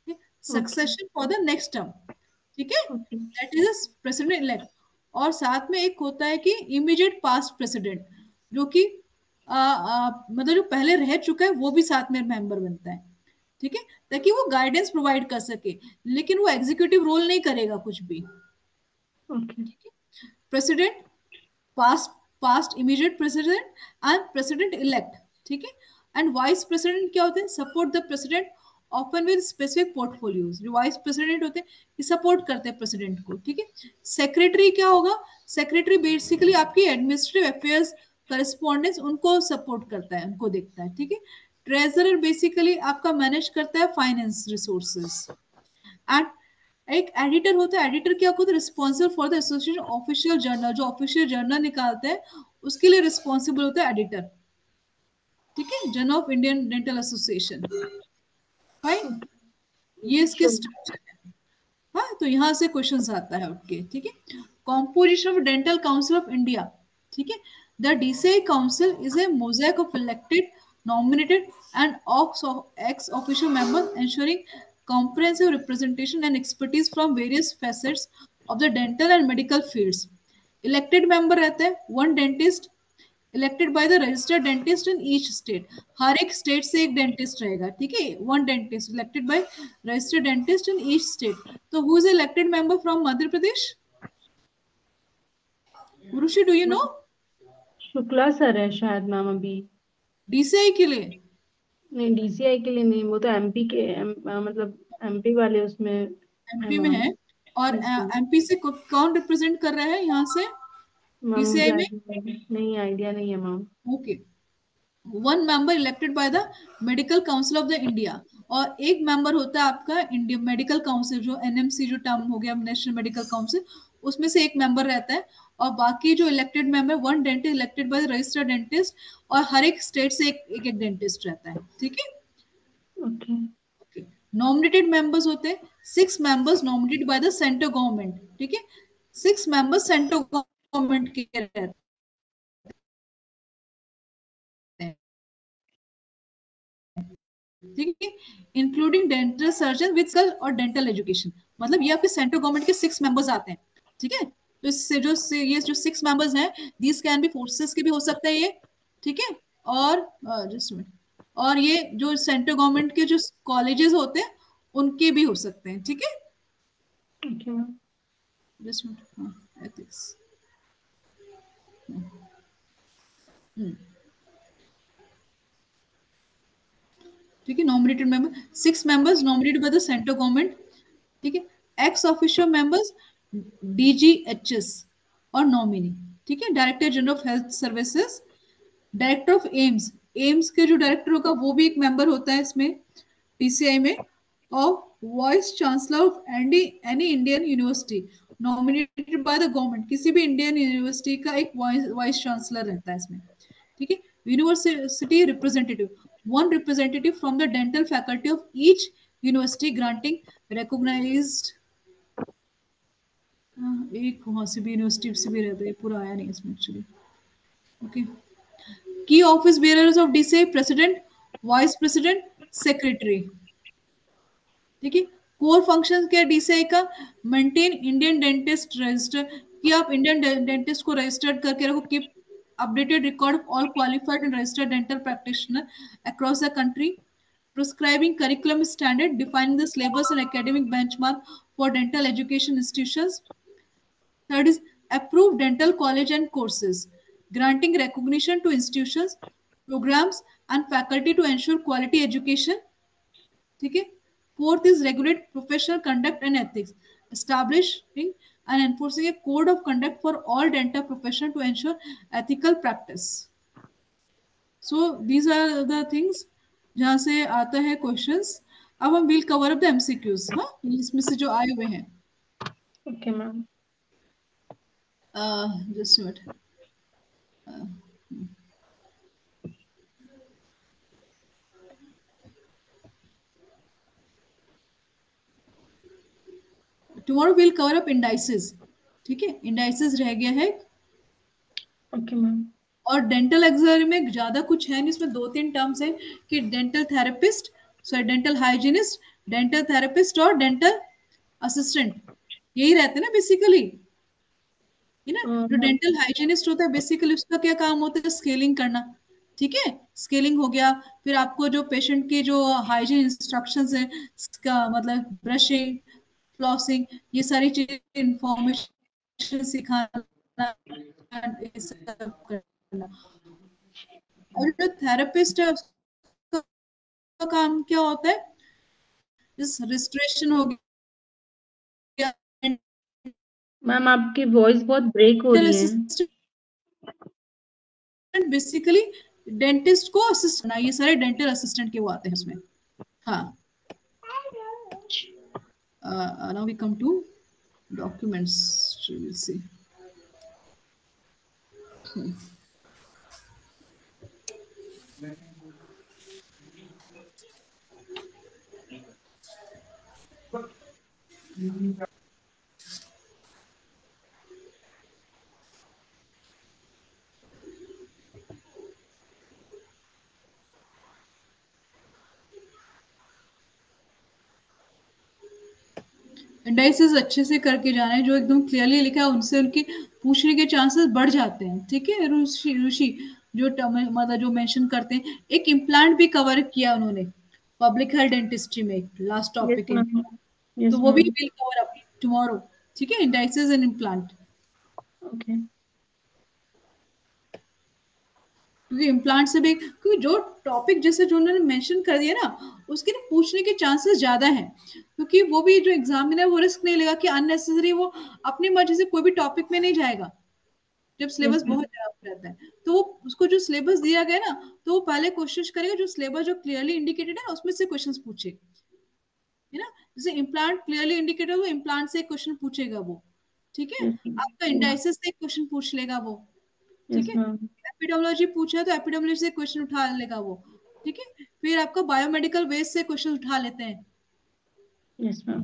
okay. Succession for the next term, ठीक है, okay. That is president elect. और साथ में एक होता है कि इमीडिएट पास्ट प्रेसिडेंट, जो कि मतलब जो पहले रह चुका है वो भी साथ में मेंबर बनता है, ठीक है, ताकि वो गाइडेंस प्रोवाइड कर सके, लेकिन वो एग्जीक्यूटिव रोल नहीं करेगा कुछ भी, ओके। ठीक है, president, past past immediate president and president elect, ठीक है, एंड वाइस प्रेसिडेंट क्या होते हैं, support the president often with specific portfolios, जो वाइस प्रेसिडेंट होते हैं ये सपोर्ट करते हैं प्रेसिडेंट को, ठीक है, सेक्रेटरी क्या होगा, सेक्रेटरी बेसिकली आपकी एडमिनिस्ट्रेटिव अफेयर्स करस्पॉन्डेंस उनको सपोर्ट करता है, उनको देखता है, ठीक है, ट्रेजरर बेसिकली आपका मैनेज करता है फाइनेंस रिसोर्सेज, एंड एक एडिटर होता है, एडिटर क्या होता है, responsible for the association official journal, जो ऑफिशियल जर्नल निकालते हैं उसके लिए रिस्पॉन्सिबल होता है एडिटर, ठीक है, journal of Indian dental association, fine, ये इसके चलो। स्ट्रक्चर है। हाँ, तो यहाँ से क्वेश्चन आता है उठके, ठीक है, composition of dental council of India, ठीक है, the DCI council is a Mosaic of elected, nominated and ex officio members, ensuring comprehensive representation and expertise from various facets of the dental and medical fields. Elected member रहते हैं one dentist elected by the registered dentist in each state, हर एक state से एक dentist रहेगा, ठीक है, one dentist elected by registered dentist in each state, तो who is elected member from Madhya Pradesh, गुरुशी do you know, Shukla sir है शायद मैम अभी। डीसीआई के लिए, नहीं, डीसीआई के लिए नहीं, वो तो एमपी के मतलब एमपी वाले उसमें है एमपी में मैम। है, और यस मैम। एमपी से कौन रिप्रेजेंट कर रहा है यहाँ से मैम डीसीआई मुझे में, आइडिया नहीं, आइडिया नहीं है ma'am. Okay, one member elected by the medical council of the India, और एक मेंबर होता है आपका इंडिया मेडिकल काउंसिल, जो एनएमसी जो टर्म हो गया नेशनल मेडिकल काउंसिल, उसमें से एक मेंबर रहता है, और बाकी जो elected member one dentist elected by registered dentist, और हर एक स्टेट से एक डेंटिस्ट रहता है, ठीक है, ओके। नॉमिनेटेड मेंबर्स होते हैं six members nominated by the central government, ठीक है, सिक्स मेंबर्स सेंट्रल गवर्नमेंट के रहते हैं, ठीक है, including dental surgeon with skill और डेंटल एजुकेशन, मतलब ये आपके सेंट्रल गवर्नमेंट के सिक्स मेंबर्स आते हैं, ठीक है, तो इससे जो ये जो सिक्स मेंबर्स हैं दीज कैन बी फोर्सेस के भी हो सकता है ये, ठीक है, और जस्ट मिनट, और ये जो सेंट्रल गवर्नमेंट के जो कॉलेजेस होते हैं उनके भी हो सकते हैं, ठीक है, okay ma'am. Just minute, ethics, ठीक है, nominated member six members nominated by the central government, ठीक है, एक्स ऑफिशियल मेंबर्स डीजीएचएस और नॉमिनी, ठीक है, director general of health services, director of AIIMS, AIIMS के जो डायरेक्टर होगा वो भी एक मेंबर होता है इसमें टीसीआई में, और vice chancellor of any any Indian university nominated by the government, किसी भी इंडियन यूनिवर्सिटी का एक वाइस चांसलर रहता है इसमें, ठीक है, university representative one representative from the dental faculty of each university granting recognised, एक वहां से भी यूनिवर्सिटी से भी रहता है, पूरा आया नहीं इसमें एक्चुअली, ओके, की office bearers of DCI president, vice president, secretary, ठीक है, कोर फंक्शन क्या है डीसीआई का, मेंटेन इंडियन डेंटिस्ट रजिस्टर, कि आप इंडियन डेंटिस्ट को रजिस्टर्ड करके रखो, keep updated record of all qualified and registered dental practitioner across the country, prescribing curriculum standard, defining the syllabus and academic benchmark for dental education institutions. Third is approve dental college and courses, granting recognition to institutions, programs, and faculty to ensure quality education. ठीक है. Fourth is regulate professional conduct and ethics, establishing and enforcing a code of conduct for all dental profession to ensure ethical practice. So these are the things जहाँ से आता है questions. अब हम will cover up the MCQs. हाँ, इसमें से जो आए हुए हैं. Okay ma'am. Just minute. Tomorrow will cover up indices. ठीक है, इंडाइसेस रह गया है. Okay ma'am. और डेंटल एग्जाम में ज्यादा कुछ है नहीं, इसमें दो तीन टर्म्स है कि dental therapist, sorry dental hygienist, dental therapist और डेंटल असिस्टेंट. यही रहते हैं ना बेसिकली. है ना. जो मैम. डेंटल हाइजीनिस्ट होता है बेसिकली उसका क्या काम होता है, स्केलिंग करना. ठीक है, स्केलिंग हो गया. फिर आपको जो पेशेंट के जो हाइजीन इंस्ट्रक्शंस है, इसका मतलब ब्रशिंग, फ्लॉसिंग, ये सारी चीजें इंफॉर्मेशन सिखाना, ये सब करना. और जो थेरेपिस्ट है उसका काम क्या होता है, जिस रिस्ट्रेशन हो गया, मैम आपकी वॉइस बहुत ब्रेक हो डेंटल रही है. असिस्टेंट बेसिकली डेंटिस्ट को असिस्ट करना, ये सारे डेंटल असिस्टेंट के वो आते हैं उसमें. हाँ. Now we come to documents. Will see. Indices अच्छे से करके जाना है, जो एकदम क्लियरली लिखा है उनसे उनके पूछने के चांसेस बढ़ जाते हैं. ठीक है. ऋषि ऋषि जो मतलब जो मेंशन करते हैं, एक इम्प्लांट भी कवर किया उन्होंने पब्लिक हेल्थ डेंटिस्ट्री में, last yes topic ma'am. Implant. तो यस वो भी ma'am. Will cover up tomorrow. ठीक है, इंडाइसिस एंड इम्प्लांट. ओके. क्योंकि इम्प्लांट से भी, क्योंकि जो टॉपिक जैसे जो उन्होंने मेंशन कर दिया ना, उसके ना पूछने के चांसेस ज्यादा हैं. क्योंकि वो भी जो एग्जामिनर वो रिस्क नहीं लेगा कि अननेसेसरी वो अपनी मर्जी से कोई भी टॉपिक में नहीं जाएगा. जब सिलेबस यस बहुत मैम. ज्यादा रहता है तो वो उसको जो सिलेबस दिया गया ना, तो वो पहले कोशिश करेगा जो सिलेबस जो क्लियरली इंडिकेटेड है उसमें से क्वेश्चंस पूछे. है ना. जैसे इम्प्लांट क्लियरली इंडिकेटेड, वो इम्प्लांट से क्वेश्चन पूछेगा वो. ठीक है. यस. आपका इंडाइसिस से क्वेश्चन पूछ लेगा वो. ठीक यस है. मैम. एपिडोमोलॉजी पूछा तो एपिडोमोलॉजी से क्वेश्चन उठा लेगा वो. ठीक है. फिर आपका बायोमेडिकल वेस्ट से क्वेश्चन उठा लेते हैं. Yes ma'am.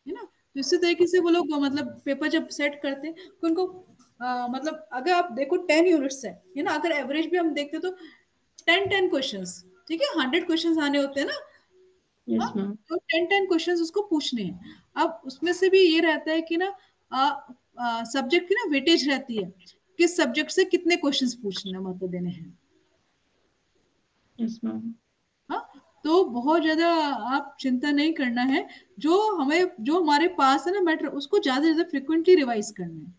है ना. तो इसी तरीके से वो लोग मतलब पेपर जब सेट करते हैं तो उनको मतलब अगर आप देखो 10 यूनिट्स है ना, अगर एवरेज भी हम देखते तो 10 10 क्वेश्चंस. ठीक है, 100 क्वेश्चंस आने होते हैं ना. हाँ. Yes ma'am. तो 10 10 क्वेश्चंस उसको पूछने हैं. अब उसमें से भी ये रहता है कि ना सब्जेक्ट की ना वेटेज रहती है, किस सब्जेक्ट से कितने क्वेश्चंस पूछने मतलब देने हैं. Yes ma'am. हाँ. तो बहुत ज्यादा आप चिंता नहीं करना है. जो हमारे पास है ना मैटर, उसको ज्यादा से ज्यादा फ्रिक्वेंटली रिवाइज करना है,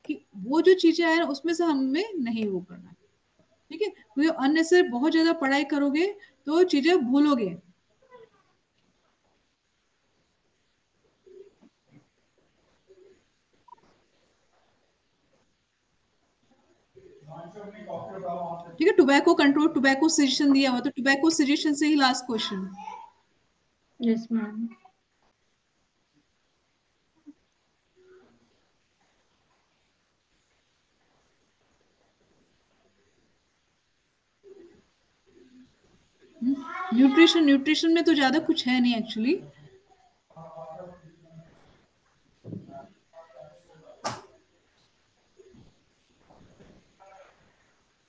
कि वो जो चीजें आए ना उसमें से हमें नहीं वो करना है. ठीक है. क्योंकि अननेसेसरी बहुत ज्यादा पढ़ाई करोगे तो चीजें भूलोगे. ठीक है. टोबैको कंट्रोल, टोबैको सजेशन दिया हुआ तो टोबैको सजेशन से ही last question. Yes ma'am. Nutrition, nutrition में तो ज्यादा कुछ है नहीं एक्चुअली.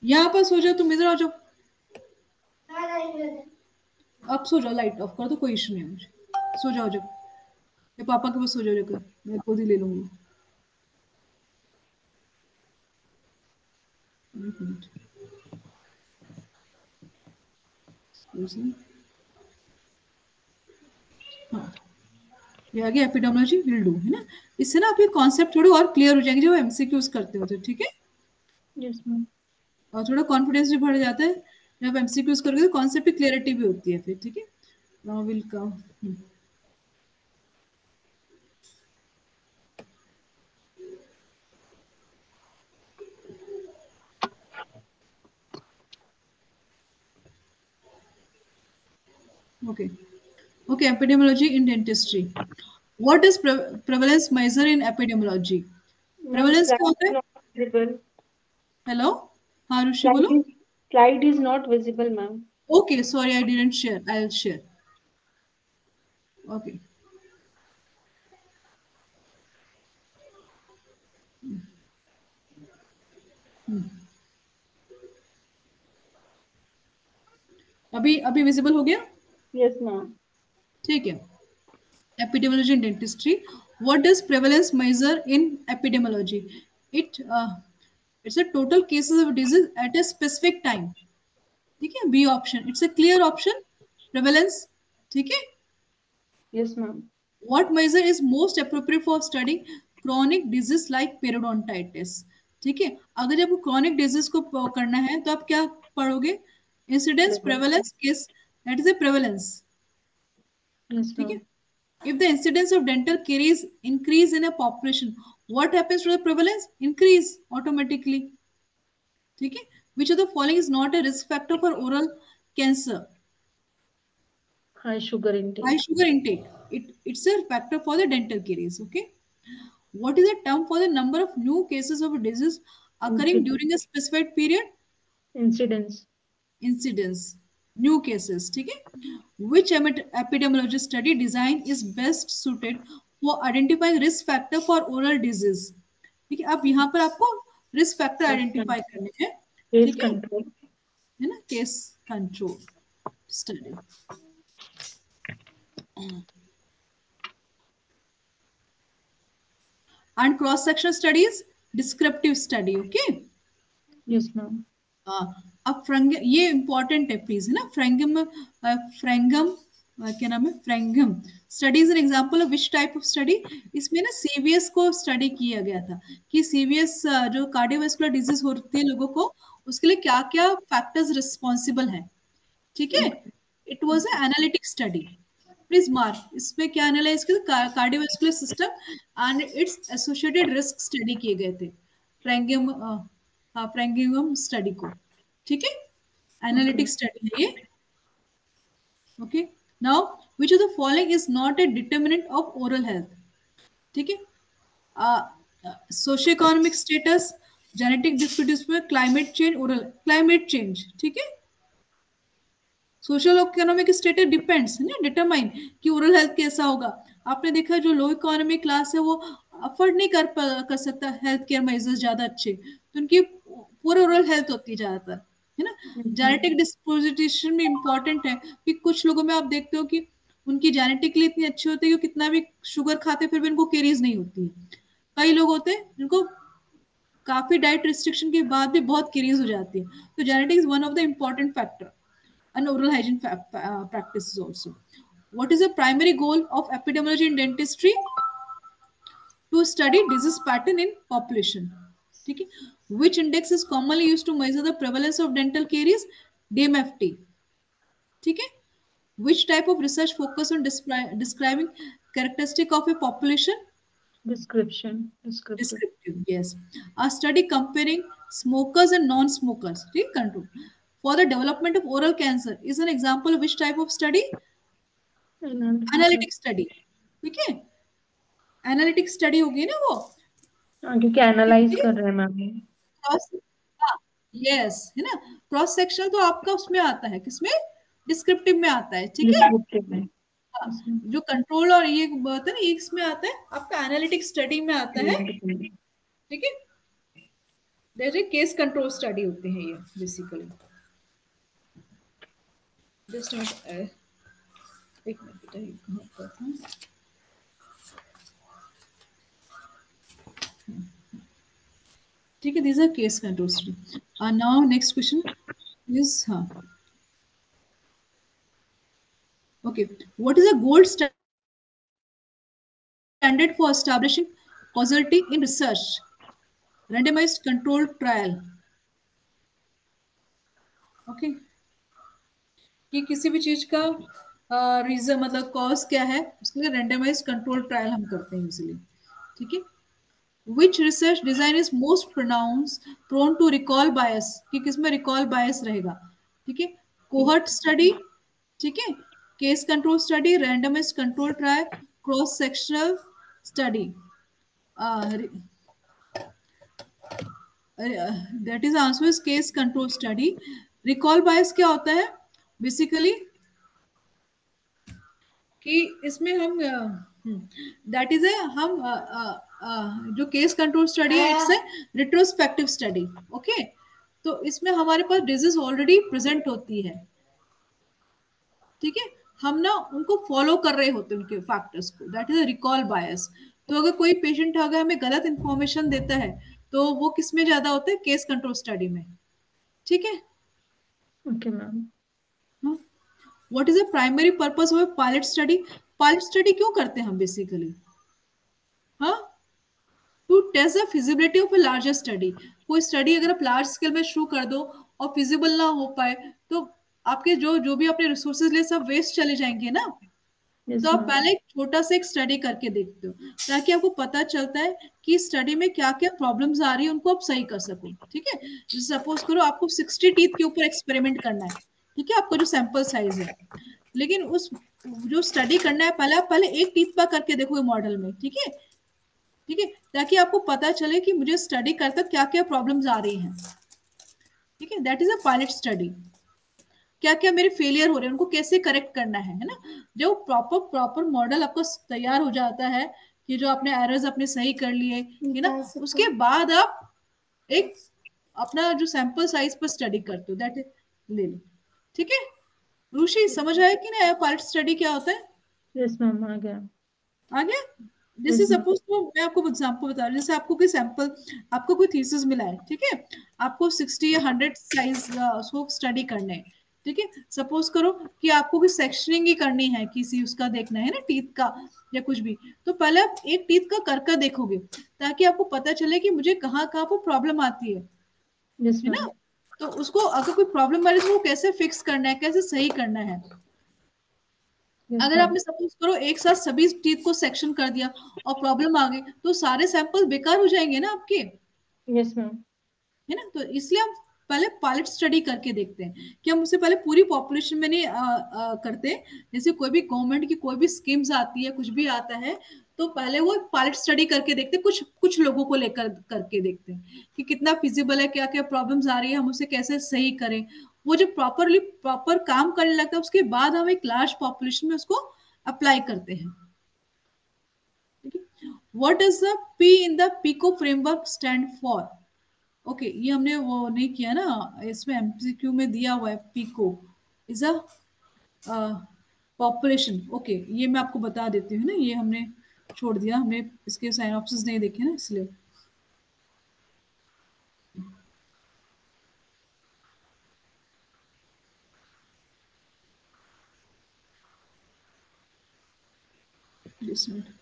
यहाँ पर सो जाओ, तुम इधर आ जाओ. आप सो जाओ, लाइट ऑफ कर दो, कोई इशू नहीं है मुझे. सो जाओ जब, ये पापा के पास सो जाओ जाकर, मैं गोदी ले लूंगी. एक मिनट. Excuse me. हाँ, ये आगे एपिडेमियोलॉजी विल डू, है ना। इससे ना आपके कॉन्सेप्ट थोड़े और क्लियर हो जाएंगे जब एमसीक्यूज करते हो तो, ठीक है। Yes ma'am. और थोड़ा कॉन्फिडेंस भी बढ़ जाता है जब एमसीक्यूज करोगे, तो कॉन्सेप्ट की क्लियरिटी भी होती है फिर, ठीक है। Now will come. Okay, okay, epidemiology in dentistry. What is prevalence measure in epidemiology? Ma'am prevalence क्या स्लाइड होता इज है? Not visible. हेलो, हाँ ऋषि स्लाइड बोलो। Is slide is not visible ma'am. Okay, sorry, I didn't share, I will share. Okay, अभी अभी visible हो गया? Yes ma'am. ठीक है। Epidemiology in dentistry. What does prevalence measure in epidemiology? It it's a total cases of disease at a specific time. ठीक है, B option, it's a clear option, prevalence, ठीक है। Yes ma'am. What measure is most appropriate for studying chronic disease like periodontitis? ठीक है, अगर जब chronic disease को करना है तो आप क्या पढ़ोगे? Incidence, prevalence, case, that is a prevalence, yes ठीक है। Ma'am. If the incidence of dental caries increase in a population, what happens to the prevalence? Increase automatically. ठीक है, which of the following is not a risk factor for oral cancer? High sugar High intake. sugar intake. It's a factor for the dental caries. Okay. What is the term for the number of new cases of a disease occurring during a specified period? Incidence. Incidence, new cases, ठीक है। Which epidemiology study design is best suited for identifying risk factor for oral disease? ठीक है, अब यहाँ पर आपको risk factor identify करने हैं, केस ठीक कंट्रोल। है ना। Case control study and cross section studies, descriptive study, okay. Yes ma'am. अब फ्रेंग ये इंपॉर्टेंट है प्लीज, है ना। फ्रेंगम, फ्रेंगम, क्या नाम है, Framingham studies an example of which type of study? इसमें ना सीवीएस को स्टडी किया गया था कि सीवीएस जो कार्डियोवास्कुलर डिजीज होती है लोगों को, उसके लिए क्या क्या फैक्टर्स रिस्पॉन्सिबल हैं, ठीक है। Okay. It was okay. A analytic study, please mark, इसमें क्या एनालाइज किया? Cardiovascular system and it's associated risk study किए गए थे फ्रेंगियम, हाँ फ्रेंगियम स्टडी को, ठीक है। ओके। एनालिटिक स्टडी है ये, okay. Now which of the following is not a determinant of oral health? ठीक है, socio economic status, genetic disputes में, climate change, oral climate change, ठीक है। सोशल इकोनॉमिक स्टेटस डिपेंड्स है ना, डिटरमाइन कि ओरल हेल्थ कैसा होगा। आपने देखा जो लो इकोनॉमिक क्लास है वो अफोर्ड नहीं कर सकता हेल्थ केयर मेजर्स ज्यादा अच्छे, तो उनकी पूरे ओरल हेल्थ होती है ज्यादातर, है ना। जेनेटिक डिस्पोजिशन भी इंपॉर्टेंट है कि कुछ लोगों में आप देखते हो कि उनकी जेनेटिकली इतनी अच्छी होती है कि कितना भी शुगर खाते फिर भी उनको केरीज नहीं होती है। कई लोग होते हैं जिनको काफी डाइट रिस्ट्रिक्शन के बाद भी बहुत केरीज हो जाती है, तो genetic is one of the important factor and oral hygiene practices also. What is the primary goal of epidemiology in dentistry? To study disease pattern in population. ठीक है, which index is commonly used to measure the prevalence of dental caries? DMFT, ठीक है। Which type of research focus on describing characteristic of a population? Description descriptive. Descriptive, yes. A study comparing smokers and non-smokers, ठीक, control, for the development of oral cancer is an example of which type of study? Analytical. Analytic study, ठीक है। Analytic study होगी ना वो, हाँ, क्योंकि analyse कर रहे हैं मैम ये। क्रॉस, हाँ, यस, है ना। क्रॉस सेक्शन तो आपका उसमें आता है, किसमें? डिस्क्रिप्टिव में आता है, ठीक है। डिस्क्रिप्टिव में। हाँ, इसमें जो कंट्रोल और ये बात है ना, ये इसमें आता है, आपका एनालिटिक स्टडी में आता है, एनालिटिकल में। ठीक है। जैसे केस कंट्रोल स्टडी होते हैं ये बेसिकली। जस्ट एक मिनट बेटा, ये कहाँ पर था? ठीक है, these are case control study. Now next question is, हाँ, okay, what is a gold standard for establishing causality in research, randomized controlled trial. Okay okay? कि किसी भी चीज का रीजन मतलब कॉज क्या है, उसके लिए रेंडमाइज कंट्रोल ट्रायल हम करते हैं यूजली. ठीक है. Which research design is most pronounce prone to recall bias, कि किसमें रिकॉल बायस रहेगा. ठीक है. Cohort study. ठीक है. Case control study, randomize control trial, cross sectional study. That is answer is case control study. Recall bias क्या होता है बेसिकली, कि इसमें हम दैट इज ए हम जो केस कंट्रोल स्टडी है it's A retrospective study. Okay. तो इसमें हमारे पास डिजीज ऑलरेडी प्रेजेंट होती है. ठीक है. हम ना उनको फॉलो कर रहे होते हैं उनके फैक्टर्स को, दैट इज रिकॉल बायस. तो अगर कोई पेशेंट अगर हमें गलत इंफॉर्मेशन देता है तो वो किस में ज्यादा होता है, केस कंट्रोल स्टडी में. ठीक है. Okay ma'am. What is the primary purpose of pilot study. Pilot study क्यों करते हैं हम बेसिकली, हाँ, to test the feasibility of a larger study. कोई स्टडी अगर आप लार्ज स्केल में शुरू कर दो और फिजिबल ना हो पाए तो आपके जो जो भी अपने रिसोर्सेज ले सब वेस्ट चले जाएंगे ना. यस तो आप मैम. पहले एक छोटा सा एक स्टडी करके देखते हो ताकि आपको पता चलता है कि स्टडी में क्या क्या प्रॉब्लम्स आ रही है, उनको आप सही कर सको. ठीक है. जैसे सपोज करो आपको 60 टीथ के ऊपर एक्सपेरिमेंट करना है. ठीक है. आपका जो सैंपल साइज है, लेकिन उस जो स्टडी करना है पहले आप पहले एक टीथ पर करके देखो मॉडल में. ठीक है. ठीक है. ताकि आपको पता चले कि मुझे स्टडी करते क्या क्या प्रॉब्लम्स आ रही हैं. ठीक है. That is a pilot study. क्या क्या मेरे फेलियर हो रहे हैं उनको कैसे करेक्ट करना है ना. जो प्रॉपर प्रॉपर मॉडल आपको तैयार हो जाता है कि जो आपने एरर्स अपने सही कर लिए है ना, उसके बाद आप एक अपना जो सैंपल साइज पर स्टडी करते हो दैट ले लो. ठीक है. रुचि समझ आया कि नहीं आया पायलट स्टडी क्या होता है. यस मैम, आ गया. आ गया. जैसे यस मैम. सपोज तो मैं आपको एग्जांपल बता रही हूँ. जैसे आपको कोई सैंपल, आपको कोई थीसिस मिला है. ठीक है. आपको 60 या 100 साइज उसको स्टडी करने हैं. ठीक है. सपोज करो कि आपको कोई सेक्शनिंग ही करनी है, किसी उसका देखना है ना टीथ का या कुछ भी. तो पहले आप एक टीथ का कर देखोगे ताकि आपको पता चले कि मुझे कहाँ कहाँ पर प्रॉब्लम आती यस है मैम. ना. तो उसको अगर कोई प्रॉब्लम आ रही है तो वो कैसे फिक्स करना है, कैसे सही करना है. यस अगर मैम. आपने सपोज करो एक साथ सभी टीथ को सेक्शन कर दिया और प्रॉब्लम आ गई तो सारे सैंपल बेकार हो जाएंगे ना आपके, यस मैम. है ना. तो इसलिए हम पहले पायलट स्टडी करके देखते हैं कि हम उससे पहले पूरी पॉपुलेशन में नहीं करते. जैसे कोई भी गवर्नमेंट की कोई भी स्कीम्स आती है, कुछ भी आता है, तो पहले वो पायलट स्टडी करके देखते हैं, कुछ कुछ लोगों को लेकर करके देखते हैं कि कितना फिजिबल है, क्या क्या प्रॉब्लम्स आ रही है, हम उसे कैसे सही करें. वो जो प्रॉपर काम करने लगता है उसके बाद हम एक लार्ज पॉपुलेशन में उसको अप्लाई करते हैं. What does the P in the PICO framework stand for. Okay. ये हमने वो नहीं किया ना, इसमें एमसीक्यू में दिया हुआ है PICO is a population. Okay. ये मैं आपको बता देती हूँ ना, ये हमने छोड़ दिया, हमने इसके साइनॉप्सिस नहीं देखे ना इसलिए. Just a minute.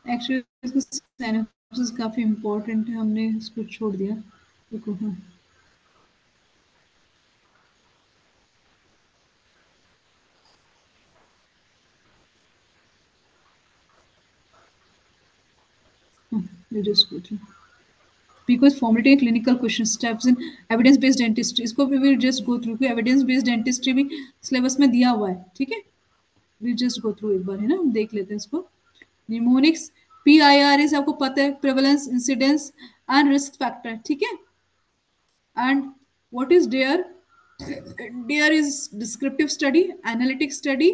एक्चुअली इसका साइनॉप्सिस काफी इम्पोर्टेंट है, हमने इसको छोड़ दिया. देखो हाँ, ये just go through because formulating clinical question steps in evidence based dentistry, इसको भी विल जस्ट गो थ्रू कि एविडेंस बेस्ड डेंटिस्ट्री भी सिलेबस में दिया हुआ है. ठीक है. विल जस्ट गो थ्रू एक बार, है ना, हम देख लेते हैं इसको. निमोनिक्स, PIR आपको पता है, prevalence, incidence and risk factor. ठीक है. And what is dare. Dare is descriptive study, analytic study,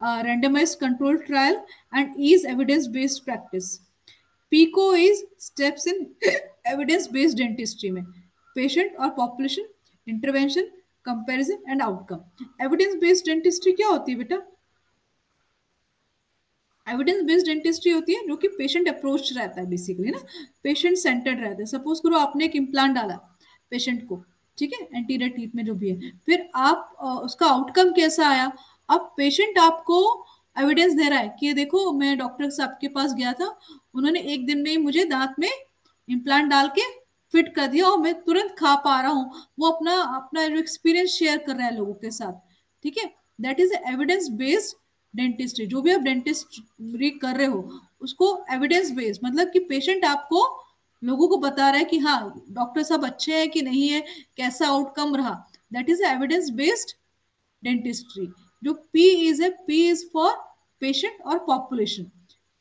randomized control trial and is evidence based practice. PICO is steps in evidence based dentistry में patient और population, intervention, comparison and outcome. evidence based dentistry क्या होती है बेटा. Evidence based dentistry होती है जो कि पेशेंट अप्रोच रहता है बेसिकली ना, पेशेंट सेंटर्ड रहता है। सपोज करो आपने एक इम्प्लांट डाला पेशेंट को, ठीक है, एंटीरियर टीथ में जो भी है, फिर आप उसका आउटकम कैसा आया, अब पेशेंट आपको एविडेंस दे रहा है कि देखो मैं डॉक्टर साहब के पास गया था, उन्होंने एक दिन में ही मुझे दांत में इम्प्लांट डाल के फिट कर दिया और मैं तुरंत खा पा रहा हूँ। वो अपना अपना जो एक्सपीरियंस शेयर कर रहा है लोगों के साथ, ठीक है। That is evidence based dentistry. जो भी आप डेंटिस्ट्री कर रहे हो उसको एविडेंस बेस्ड, मतलब कि पेशेंट आपको लोगों को बता रहा है कि हाँ डॉक्टर साहब अच्छे हैं कि नहीं है, कैसा आउटकम रहा, that is evidence based dentistry. जो पी इज फॉर पेशेंट और पॉपुलेशन,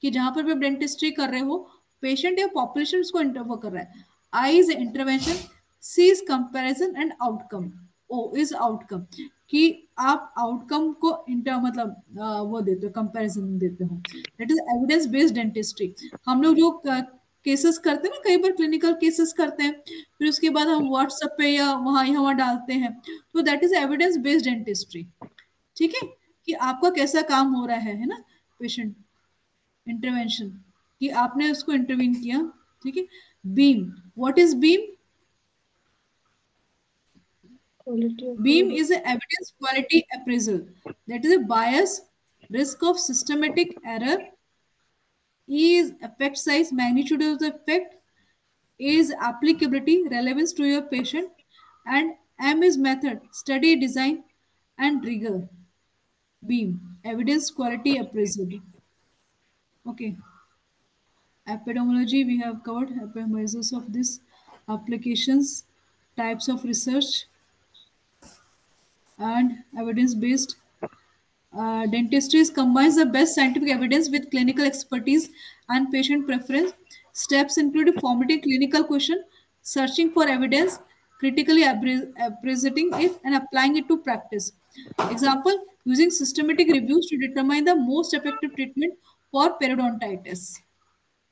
कि जहां पर भी आप डेंटिस्ट्री कर रहे हो पेशेंट या पॉपुलेशन उसको इंटरव्यू कर रहा है। I is intervention, C is comparison and outcome, O is outcome, कि आप आउटकम को इंटर मतलब वो देते हो, कंपैरिजन देते हो। That is evidence based dentistry. हम लोग जो केसेस करते हैं ना, कई बार क्लिनिकल केसेस करते हैं, फिर उसके बाद हम व्हाट्सएप पे या वहां यहाँ डालते हैं, तो that is evidence based dentistry, ठीक है। कि आपका कैसा काम हो रहा है ना, पेशेंट इंटरवेंशन, कि आपने उसको इंटरवीन किया, ठीक है। Beam, what is beam? Quality of Beam evidence. is a evidence quality appraisal. That is a bias, risk of systematic error. E is effect size, magnitude of the effect. A is applicability, relevance to your patient. And M is method, study design and rigor. Beam, evidence quality appraisal. Okay. Epidemiology, we have covered epidemiology of this, applications, types of research, and evidence based. Dentistry combines the best scientific evidence with clinical expertise and patient preference. Steps include formatting clinical question, searching for evidence, critically appraising it, and applying it to practice. Example: using systematic reviews to determine the most effective treatment for periodontitis.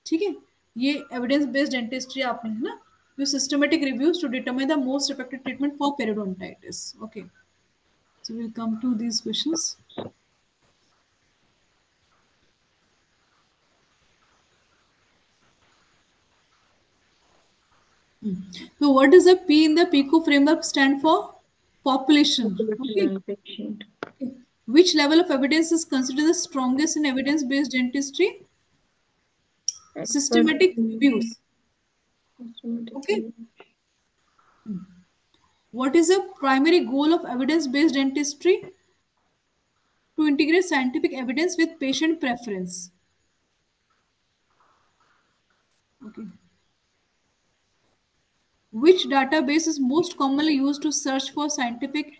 ठीक है, ये evidence based dentistry आपने है ना, use systematic reviews to determine the most effective treatment for periodontitis. Okay, so we'll come to these questions. So what does the P in the PICO framework stand for? Population. Population Okay. And patient. Okay. Which level of evidence is considered the strongest in evidence-based dentistry? Expert. Systematic reviews. Okay. Evidence. What is the primary goal of evidence-based dentistry? To integrate scientific evidence with patient preference. Okay. Which database is most commonly used to search for scientific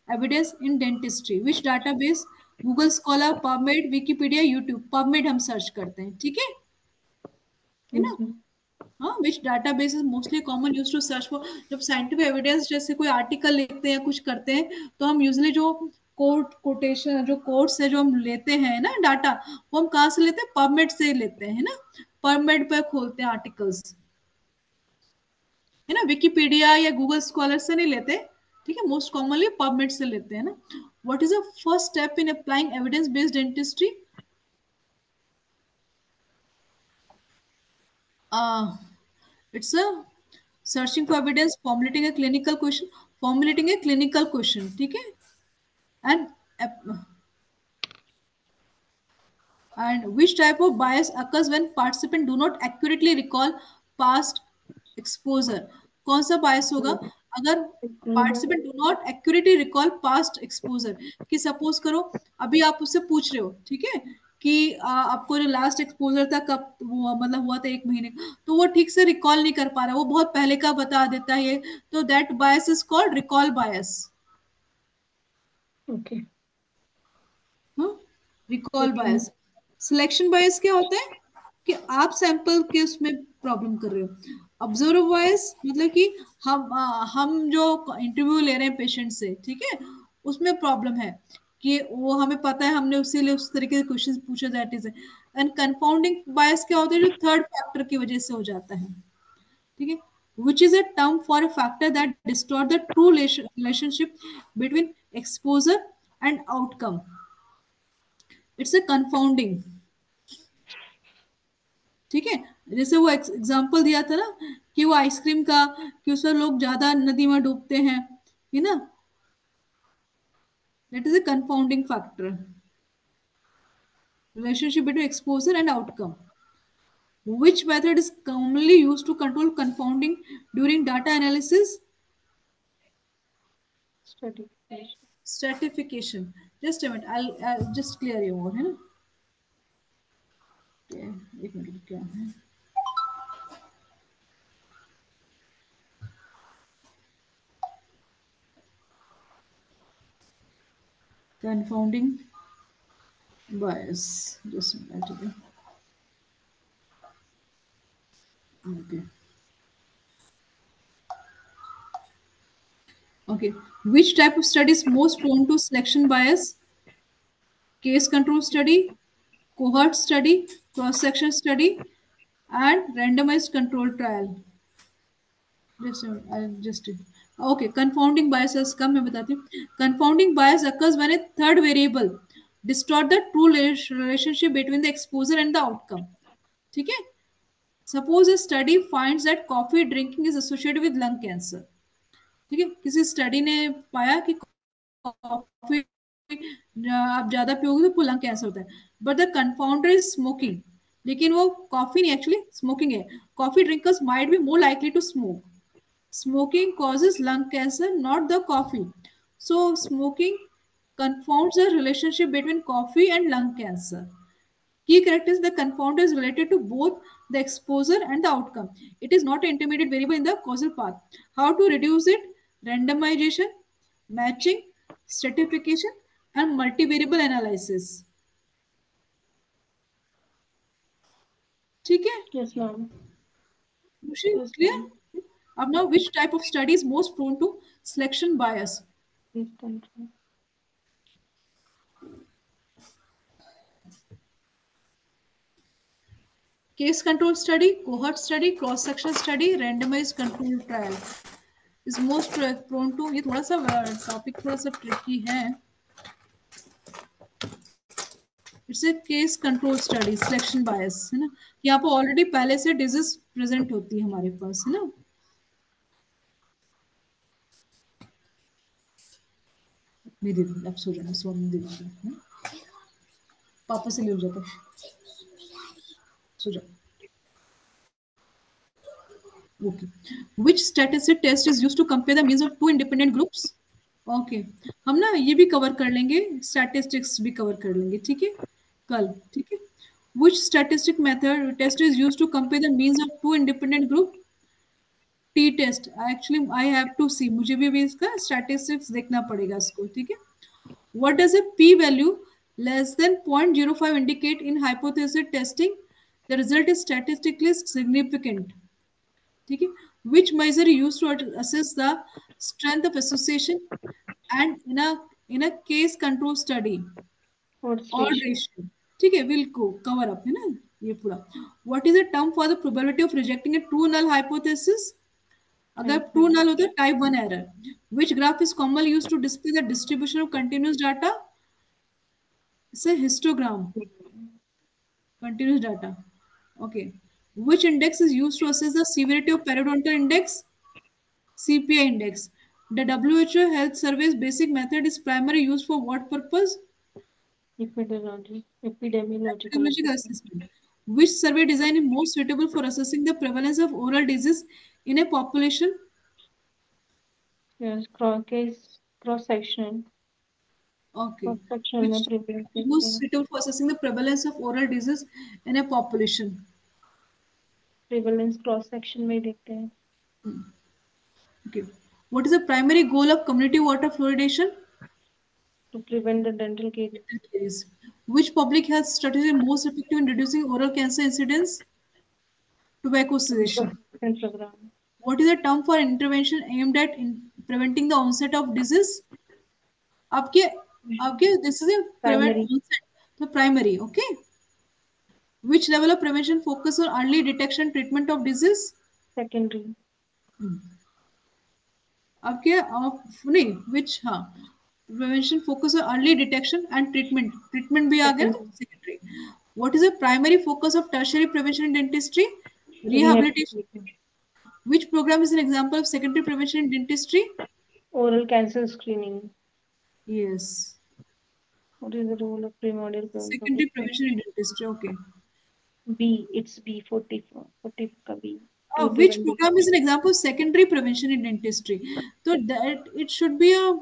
evidence in dentistry? Which database? Google Scholar, PubMed, Wikipedia, YouTube. PubMed हम search करते हैं, ठीक है ना। Yes ma'am. हाँ, which database is mostly common use to search for, जब scientific evidence जैसे कोई आर्टिकल लिखते हैं कुछ करते हैं, तो हम यूजली जो कोटेशन जो कोट्स है जो हम लेते हैं ना डाटा, वो हम कहाँ से लेते हैं? पबमेड से लेते हैं ना, पबमेड पर खोलते हैं आर्टिकल्स, है ना, विकीपीडिया या गूगल स्कॉलर से नहीं लेते, ठीक है, मोस्ट कॉमनली पबमेड से लेते हैं ना। What is the first step in applying evidence based dentistry? It's a searching for evidence, formulating a clinical question, ठीक है, and and which type of bias occurs when participants do not accurately recall past exposure? कौन सा bias होगा अगर exposure. participant do not accurately recall past exposure? कि suppose करो अभी आप उससे पूछ रहे हो, ठीक है, कि आपको जो लास्ट एक्सपोजर था कब हुआ, मतलब हुआ था एक महीने, तो वो ठीक से रिकॉल नहीं कर पा रहा, वो बहुत पहले का बता देता है, तो that bias is called recall bias. Okay. Recall ठीक है मैम। बायस। सिलेक्शन बायस क्या होता है? कि आप सैंपल के उसमें प्रॉब्लम कर रहे हो। ऑब्जर्व बायस मतलब कि हम जो इंटरव्यू ले रहे हैं पेशेंट से, ठीक है, उसमें प्रॉब्लम है कि वो हमें पता है, हमने उसी लिए उस तरीके से क्वेश्चन पूछे, दैट इज। एंड कंपाउंडिंग बायस क्या होता है? जो थर्ड फैक्टर की वजह से हो जाता है, ठीक है, which is a term for a factor that distort the true relationship between exposure and outcome. It's a confounding. ठीक है, जैसे वो एग्जाम्पल दिया था ना कि वो आइसक्रीम का, कि उसमें लोग ज्यादा नदी में डूबते हैं, है ना, that is a confounding factor, relationship between exposure and outcome. Which method is commonly used to control confounding during data analysis? Stratification. Stratification. Just a minute, I'll just clear you more, है ना, okay, एक minute क्या है, confounding bias, just a minute, okay, okay, which type of study is most prone to selection bias? Case control study, cohort study, cross section study, and randomized control trial. Just a minute, I'll just okay. Confounding biases come मैं बताती हूँ. Confounding bias occurs when a third variable distort the true relationship between the exposure and the outcome. ठीक है? Suppose a study finds that coffee drinking is associated with lung cancer. ठीक है, किसी study ने पाया कि कॉफी आप ज्यादा पियोगे तो आपको लंग कैंसर होता है, but the confounder is smoking, लेकिन वो कॉफी नहीं, एक्चुअली स्मोकिंग है. Coffee drinkers might be more likely to smoke. Smoking causes lung cancer, not the coffee. So smoking confounds the relationship between coffee and lung cancer. Key characters, the confounder is related to both the exposure and the outcome. It is not an intermediate variable in the causal path. How to reduce it? Randomization, matching, stratification, and multivariable analysis. ठीक है? Yes, ma'am. Yes, Clear? ma'am. अब now, which type of study is most prone to selection bias? Please control. Case control study, cohort study, cross section study, randomized control trial is most prone to. ये थोड़ा सा topic थोड़ा सा tricky है. It's a case control study, selection bias, है ना, यहाँ पर ऑलरेडी पहले से डिजीज प्रेजेंट होती है हमारे पास, है ना. नहीं दीदी, आप सो जाना, सो दीदी, पापा से ले हो जाता, सो जाओ. Okay, which statistic test is used to compare the means of two independent groups? Okay, हम ना ये भी कवर कर लेंगे, स्टैटिस्टिक्स भी कवर कर लेंगे, ठीक है, कल, ठीक है. Which statistic method test is used to compare the means of two independent group? T test, actually I have to see, मुझे भी इसका स्टैटिस्टिक्स देखना पड़ेगा इसको, ठीक है. What does a p-value less than 0.05 indicate in hypothesis testing? The result is statistically significant. ठीक है. Which measure used to assess the strength of association and in a case control study? Odds Odd ratio. ratio. ठीक है, will go cover up, है ना, ये पूरा. What is the term for the probability of rejecting a true null hypothesis? अगर Type true 1. Null होता है type one error. Which graph is commonly use to display the distribution of continuous data? It's a histogram, continuous data. Okay. Which index is used to assess the severity of periodontal index? CPI index. The WHO Health Survey's basic method is primarily used for what purpose? Epidemiological Epidemiological assessment. assessment. Which survey design is more suitable for assessing the prevalence of oral disease in a population? Yes, cross section. Okay. Cross section में Which prevalence देखते most हैं. suitable for assessing the prevalence of oral disease in a population? Prevalence cross section में देखते हैं. Okay. What is the primary goal of community water fluoridation? To prevent the dental caries. Caries. Which public health strategy is most effective in reducing oral cancer incidence? Tobacco cessation. Program. What is the term for intervention aimed at preventing the onset of disease? आपके आपके this is a prevent Primary. onset, तो primary, okay. Which level of prevention focus on early detection treatment of disease? Secondary. आपके आप नहीं which, हाँ, prevention focus on early detection and treatment भी आ गया Secondary. Secondary. What is the primary focus of tertiary prevention in dentistry? Rehabilitation. Rehabilitation. Which program is an example of secondary prevention in dentistry? Oral cancer screening. Yes. What is the role of primordial prevention? Secondary prevention in dentistry. Okay. B. It's B 44. 40 का B. Which 270. program is an example of secondary prevention in dentistry? So that it should be a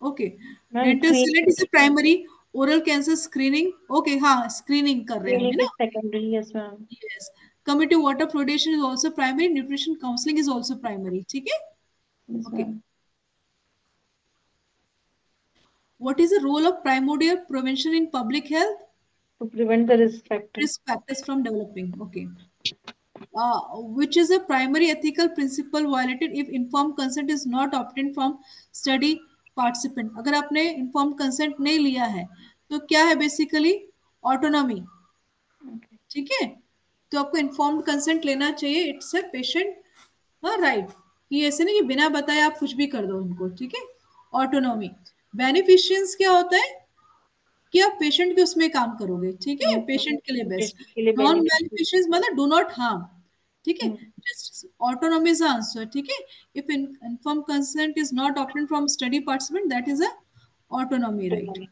okay. Ma'am, Dental screen sealant is a primary. Oral cancer screening. Okay, हाँ screening कर रहे हैं हम है screening ना? is secondary. Yes, ma'am. Yes. Community water fluoridation is also primary. Nutrition counseling is also primary. ठीक है? Yes, Okay. ma'am. What is the role of primordial prevention in public health? To prevent the risk factor. Risk factors from developing. Okay. Which is a primary ethical principle violated if informed consent is not obtained from study participant. अगर आपने informed consent नहीं लिया है तो क्या है basically autonomy. Okay. ठीक है, तो आपको informed consent लेना चाहिए. इट्स अ पेशेंट राइट कि ऐसे नहीं कि बिना बताए आप कुछ भी कर दो उनको. ठीक है, ऑटोनॉमी. बेनिफिशियंस क्या होता है कि आप पेशेंट के उसमें काम करोगे. ठीक है, Yes, ma'am. पेशेंट के लिए बेस्ट. Patient के लिए नॉन beneficial. बेनिफिशियंस मतलब डू नॉट हार्म. ठीक है, Hmm. Just autonomy is answer. ठीक है, if inform consent is not optain from study participant that is a autonomy right. Autonomy.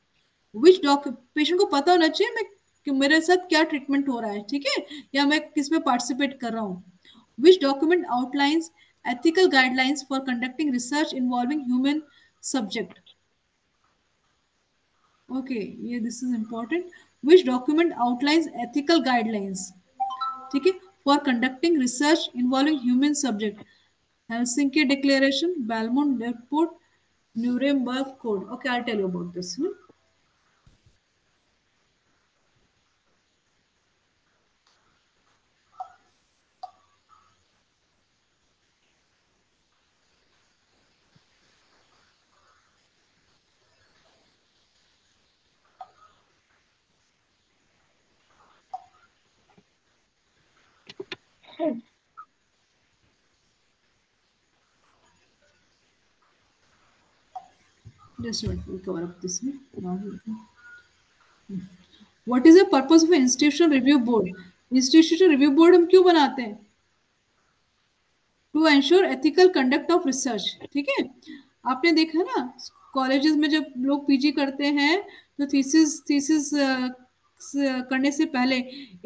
Which doctor patient को पता होना चाहिए मैं कि मेरे साथ क्या ट्रीटमेंट हो रहा है. ठीक है, या मैं किस में पार्टिसिपेट कर रहा हूँ. Which document outlines ethical guidelines for conducting research involving human subject. Okay, ये this is important. Which document outlines ethical guidelines? ठीक है, for conducting research involving human subject. Helsinki Declaration, Balmont Report, Nuremberg Code. Okay, I'll tell you about this. Just wait, we'll cover up this. What is the purpose of an institutional review board? Institutional review board हम क्यों बनाते हैं? To ensure ethical conduct of research. ठीक है, आपने देखा ना colleges में जब लोग पीजी करते हैं तो थीसिस करने से पहले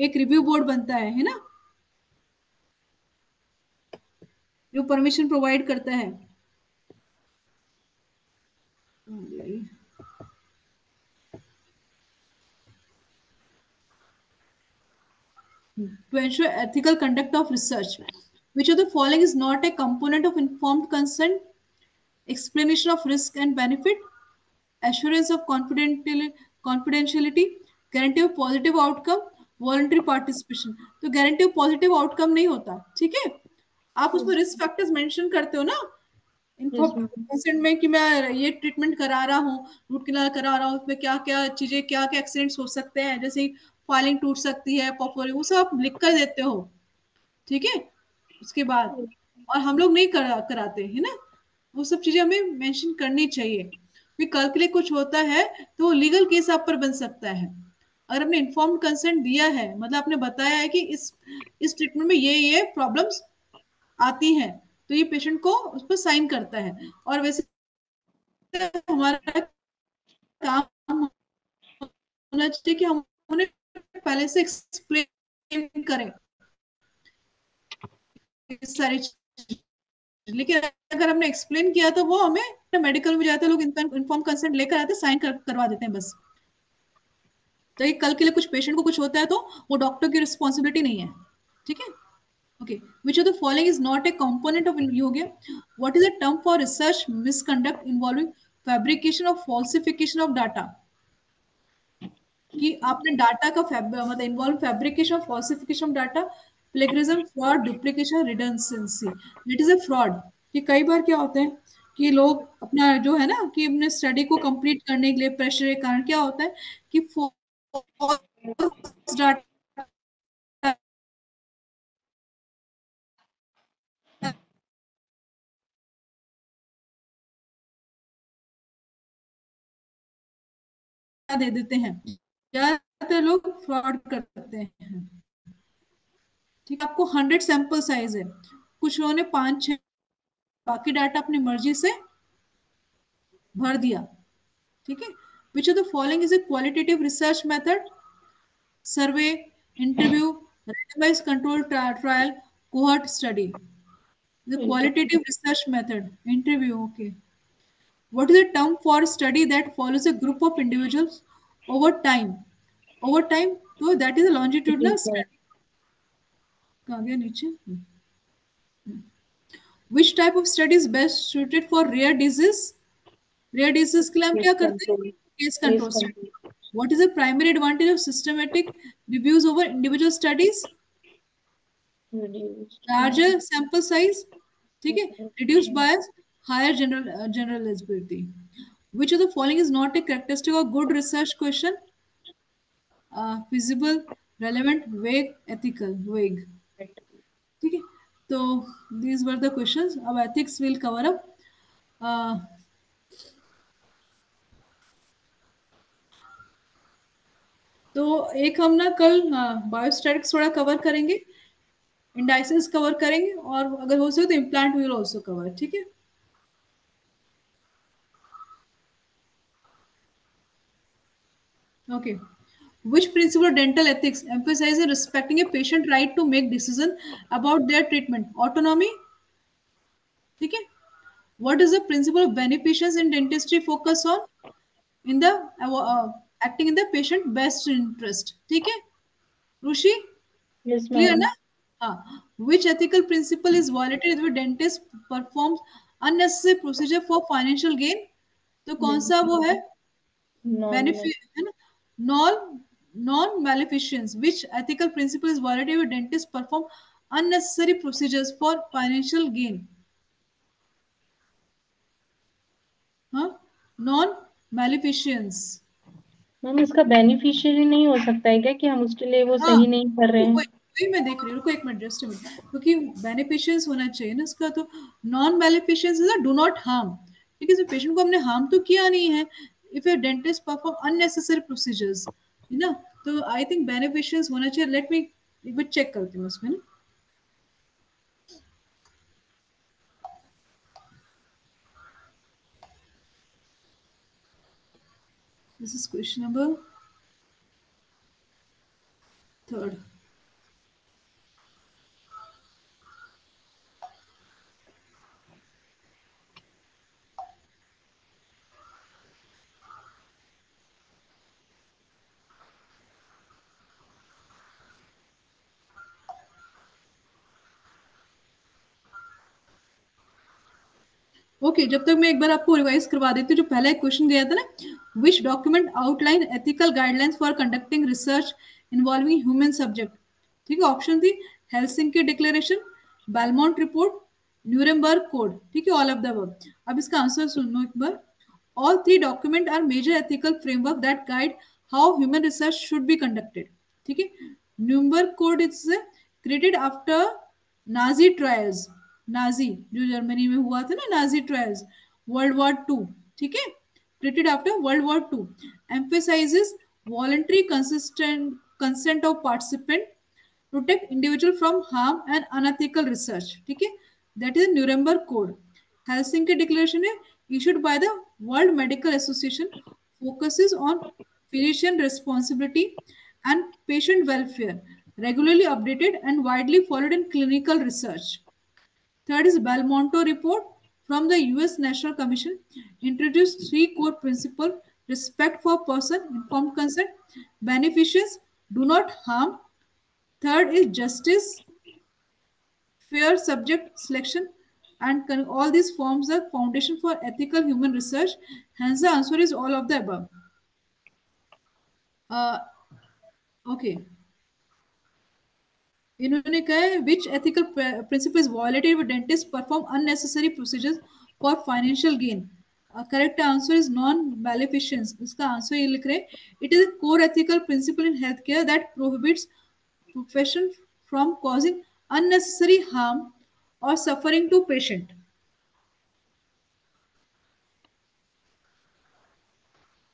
एक रिव्यू बोर्ड बनता है ना, जो परमिशन प्रोवाइड करता है. To ensure ethical conduct of research, which of the following is not a component of informed consent? Explanation of risk and benefit, assurance of confidentiality, guarantee of positive outcome, voluntary participation. तो guarantee of positive outcome नहीं होता. ठीक है, आप उसमें Yes. Risk factors mention करते हो ना Yes, इन्फॉर्म ma'am. कंसेंट में कि मैं ये ट्रीटमेंट करा रहा हूँ, रूट कैनाल करा रहा हूँ, उसमें क्या क्या चीजें क्या क्या एक्सीडेंट्स हो सकते हैं, जैसे फाइलिंग टूट सकती है, पॉपुलर, वो सब आप लिख कर देते हो. ठीक है, उसके बाद Yes. और हम लोग नहीं कराते है ना, वो सब चीजें हमें मेंशन करनी चाहिए. फिर कल के लिए कुछ होता है तो लीगल केस आप पर बन सकता है. अगर आपने इन्फॉर्म्ड कंसेंट दिया है मतलब आपने बताया है कि इस ट्रीटमेंट में ये प्रॉब्लम्स आती हैं, तो ये पेशेंट को उस पर साइन करता है. और वैसे हमारा काम होना चाहिए कि हम उन्हें पहले से एक्सप्लेन करें सारी. लेकिन अगर हमने एक्सप्लेन किया तो वो हमें मेडिकल में जाते लोग इन्फॉर्म कंसेंट लेकर आते साइन करवा देते हैं बस. तो ये कल के लिए कुछ पेशेंट को कुछ होता है तो वो डॉक्टर की रिस्पॉन्सिबिलिटी नहीं है. ठीक है, okay. Which of the following is not A component of हो गया. What is a term for research misconduct involving fabrication of falsification of data. कि आपने डाटा का मतलब involve fabrication falsification of data, plagiarism, fraud, duplication, redundancy. It is a fraud. कि कई बार क्या होता है कि लोग अपना जो है ना कि अपने स्टडी को कंप्लीट करने के लिए प्रेशर के कारण क्या होता है कि डाटा दे देते हैं या लोग फ्रॉड करते हैं। ठीक है, आपको 100 सैंपल साइज है, कुछ लोगों ने 5-6, बाकी डाटा अपनी मर्जी से भर दिया। ठीक है, विच of the following is a qualitative research method? Survey, interview, randomized control trial, cohort study. The interview. qualitative research method, interview. Okay, what is the term for study that follows a group of individuals over time? Over time, so that is a longitudinal study. कहाँ गया नीचे? Which type of study is best suited for rare disease? Rare disease के लिए हम case क्या करते हैं? Control. Case case control study. Control. What is the primary advantage of systematic reviews over individual studies? Reduced. Larger sample size, ठीक है, reduced bias, higher generalizability. Which of the following is not a characteristic of good research question? Feasible, relevant, vague, ethical. Vague. ठीक है, तो these were the questions. अब ethics will cover up. Uh, तो एक हम ना कल बायोस्टैटिक्स थोड़ा कवर करेंगे, इंडाइसेस कवर करेंगे, और अगर हो सके तो इम्प्लांट विल ऑल्सो कवर। ठीक है, okay. Which principle of dental ethics emphasizes respecting a patient right to make decision about their treatment? Autonomy. ठीक है, what does the principle of beneficence in dentistry focus on? In the acting in the patient best interest. ठीक है, Rushi, yes clear ma'am. ना? हाँ, which ethical principle is violated if a dentist performs unnecessary procedure for financial gain? तो कौन सा वो है? Non में। Benefit है ना? Non maleficence. Which ethical principle is violated if a dentist perform unnecessary procedures for financial gain? हाँ, non maleficence. Ma'am इसका बेनिफिशियरी नहीं हो सकता है क्या कि हम उसके लिए वो हाँ, सही नहीं कर रहे वही हैं? वही मैं देख रही हूँ, रुको एक मिनट, जस्ट मिनट, क्योंकि बेनिफिशियंस होना चाहिए ना इसका, तो non beneficence is do not harm. ठीक है, पेशेंट को हमने हार्म तो किया नहीं है, if A dentist perform unnecessary procedures, है ना, तो आई थिंक बेनिफिशियंस होना चाहिए। लेट मी एक बार चेक करती हूँ उसमें ना। This is question number 3rd। Okay, जब तक मैं एक बार आपको रिवाइज करवा देती हूँ, जो पहला एक क्वेश्चन गया था ना, which document outline ethical guidelines for conducting research involving human subject? ठीक है, ऑप्शन थी Helsinki declaration, Belmont report, Nuremberg code. ठीक है, ऑल ऑफ द अबव। अब इसका आंसर सुन लो एक बार। All three documents are major ethical framework that guide how human research should be conducted. ठीक है, Nuremberg code is created after Nazi trials, Nazi जो Germany में हुआ था ना, नाजी ट्रायल्स, वर्ल्ड वॉर 2। ठीक है, created after World War II, emphasizes voluntary consent of participant, protect individual from harm and unethical research। ठीक है, that is Nuremberg code. Helsinki declaration है issued by the World Medical Association, focuses on physician responsibility and patient welfare, regularly updated and widely followed in clinical research। Third is Belmonto report from the US National Commission, introduced three core principles: respect for person, informed consent, beneficence, do not harm. Third is justice, fair subject selection, and all these forms the foundation for ethical human research. Hence, the answer is all of the above. Uh, okay. इन्होंने कहा है which ethical principle is violated with dentist perform unnecessary procedures for financial gain? Correct answer is non maleficence. इसका आंसर ये लिख रहे हैं, it is a core ethical principle in health care that prohibits profession from causing unnecessary harm or suffering to patient।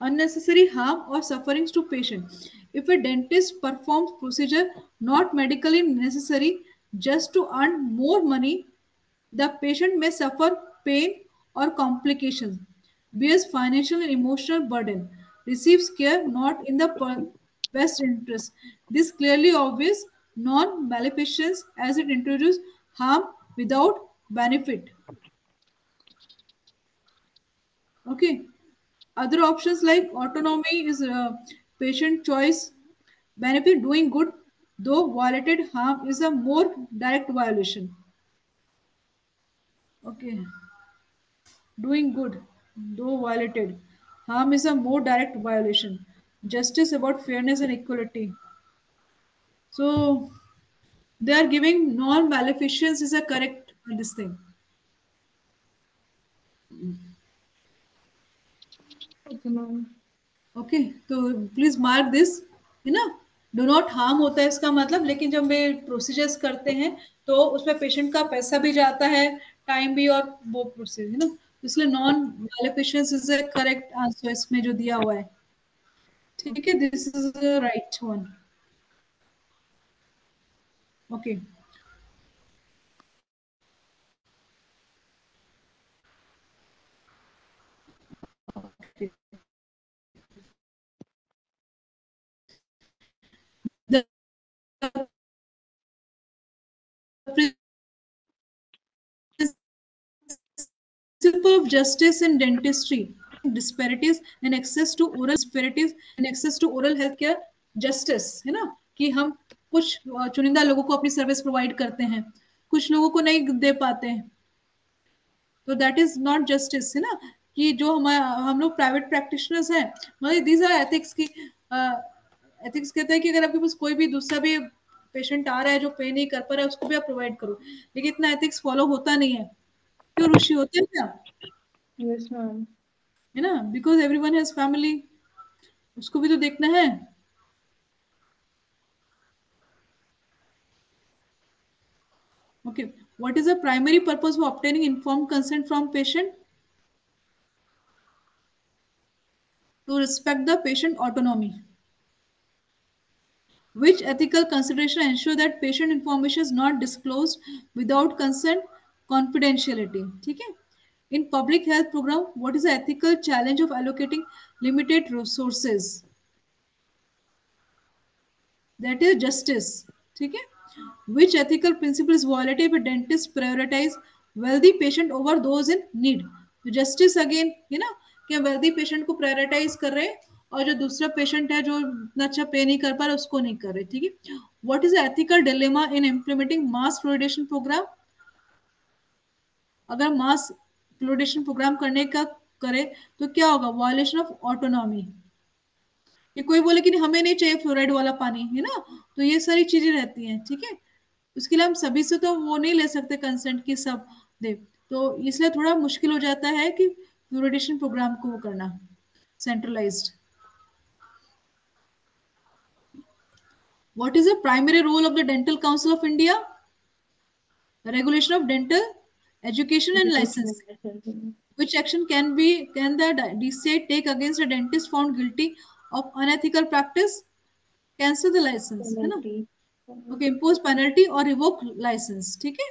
unnecessary harm or sufferings to patient. If a dentist performs procedure not medically necessary just to earn more money, the patient may suffer pain or complications, bears financial and emotional burden, receives care not in the best interest. This clearly obvious non-maleficence as it introduces harm without benefit. Okay. Other options like autonomy is patient choice, benefit doing good, though violated harm is a more direct violation. Okay, doing good, though violated harm is a more direct violation. Justice about fairness and equality. So they are giving non-maleficence is a correct this thing. Okay, ma'am. Okay तो please mark this है ना do not harm होता है इसका मतलब लेकिन जब वे procedures करते हैं तो उसमें पेशेंट का पैसा भी जाता है टाइम भी और वो प्रोसीजर है ना तो इसलिए non maleficence is the correct answer इसमें जो दिया हुआ है ठीक है this is the right one okay the principle of justice in dentistry disparities and access to oral health care justice है ना कि हम कुछ चुनिंदा लोगों को अपनी सर्विस प्रोवाइड करते हैं कुछ लोगों को नहीं दे पाते हैं तो दैट इज नॉट जस्टिस है ना कि जो हम लोग प्राइवेट प्रैक्टिशनर्स हैं मतलब दीज आर एथिक्स की एथिक्स कहते हैं कि अगर आपके पास कोई भी दूसरा भी पेशेंट आ रहा है जो पे नहीं कर पा रहा है उसको भी आप प्रोवाइड करो लेकिन इतना एथिक्स फॉलो होता नहीं है क्यों रुचि होते हैं क्या Yes, ma'am. है ना बिकॉज एवरीवन हैज फैमिली उसको भी तो देखना है okay what is the primary purpose of obtaining informed consent from patient to respect the patient autonomy which ethical consideration ensure that patient information is not disclosed without consent confidentiality ठीक है in public health program what is the ethical challenge of allocating limited resources that is justice ठीक है which ethical principle is violated if a dentist prioritize wealthy patient over those in need तो justice again है ना कि wealthy patient को prioritize कर रहे हैं और जो दूसरा पेशेंट है जो इतना अच्छा पे नहीं कर पा रहा उसको नहीं कर रहे ठीक है what is ethical dilemma in implementing mass fluoridation programme अगर मास फ्लोरिडेशन प्रोग्राम करने का करे तो क्या होगा वायलेशन ऑफ ऑटोनॉमी ये कोई बोले कि नहीं हमें नहीं चाहिए फ्लोराइड वाला पानी है ना तो ये सारी चीजें रहती हैं ठीक है उसके लिए हम सभी से तो वो नहीं ले सकते कंसेंट की सब दे तो इसलिए थोड़ा मुश्किल हो जाता है कि फ्लोरिडेशन प्रोग्राम को वो करना centralised what is the primary role of the dental council of India regulation of dental education and Education and license licensing. which action can the DCA take against a dentist found guilty of unethical practice cancel the license है ना Penalty. okay impose penalty or revoke license ठीक है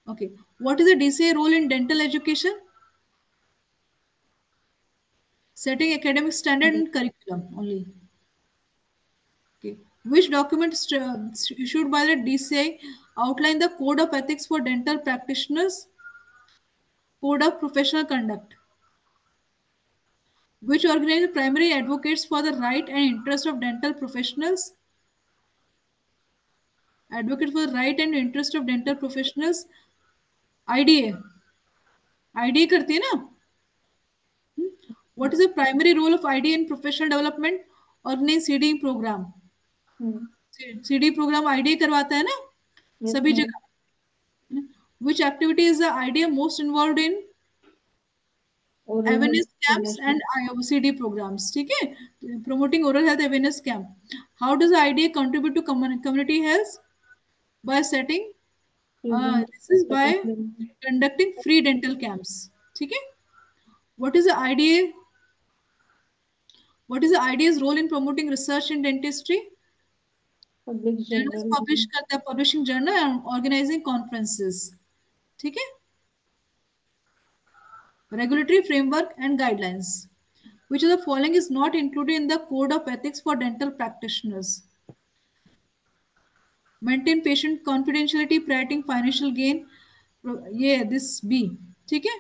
okay what is the DCA role in dental education setting academic standard and curriculum only okay which document issued by the DCA outline the code of ethics for dental practitioners code of professional conduct which organizes primary advocates for the right and interest of dental professionals advocate for the right and interest of dental professionals IDA IDA करती है ना what is the primary role of IDA in professional development organize CD program Hmm. CD program IDA करवाता है ना Yes, सभी ma'am. जगह which activity is the IDA most involved in Oral health awareness camps and promotion. IOCD programs ठीक है promoting oral health awareness camp how does the IDA contribute to community health by setting Using this is by discipline. conducting free dental camps. ठीक है? What is the idea? What is the IDA's role in promoting research in dentistry? Public journals general. Publish करता है, publishing journal, organising conferences, ठीक है। Regulatory framework and guidelines. Which of the following is not included in the code of ethics for dental practitioners? Maintain patient confidentiality, prioritizing financial gain. ये this B, ठीक है।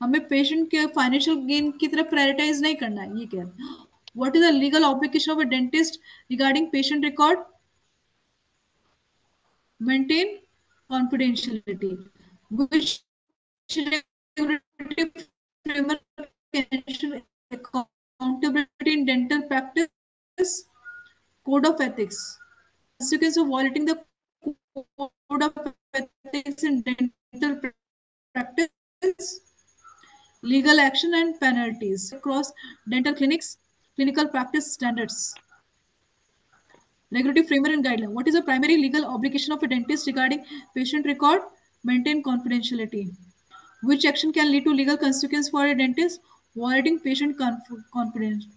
हमें patient के financial gain की तरफ prioritise नहीं करना है, ये क्या। What is the legal obligation of a dentist regarding patient record? Maintain confidentiality. which regulatory framework ensure accountability in dental practice? Code of ethics. Consequence of violating the code of ethics in dental practice? Legal action and penalties across dental clinics, clinical practice standards. Regulatory framework and guideline. What is the primary legal obligation of a dentist regarding patient record? Maintain confidentiality. Which action can lead to legal consequence for a dentist? Violating patient confidence.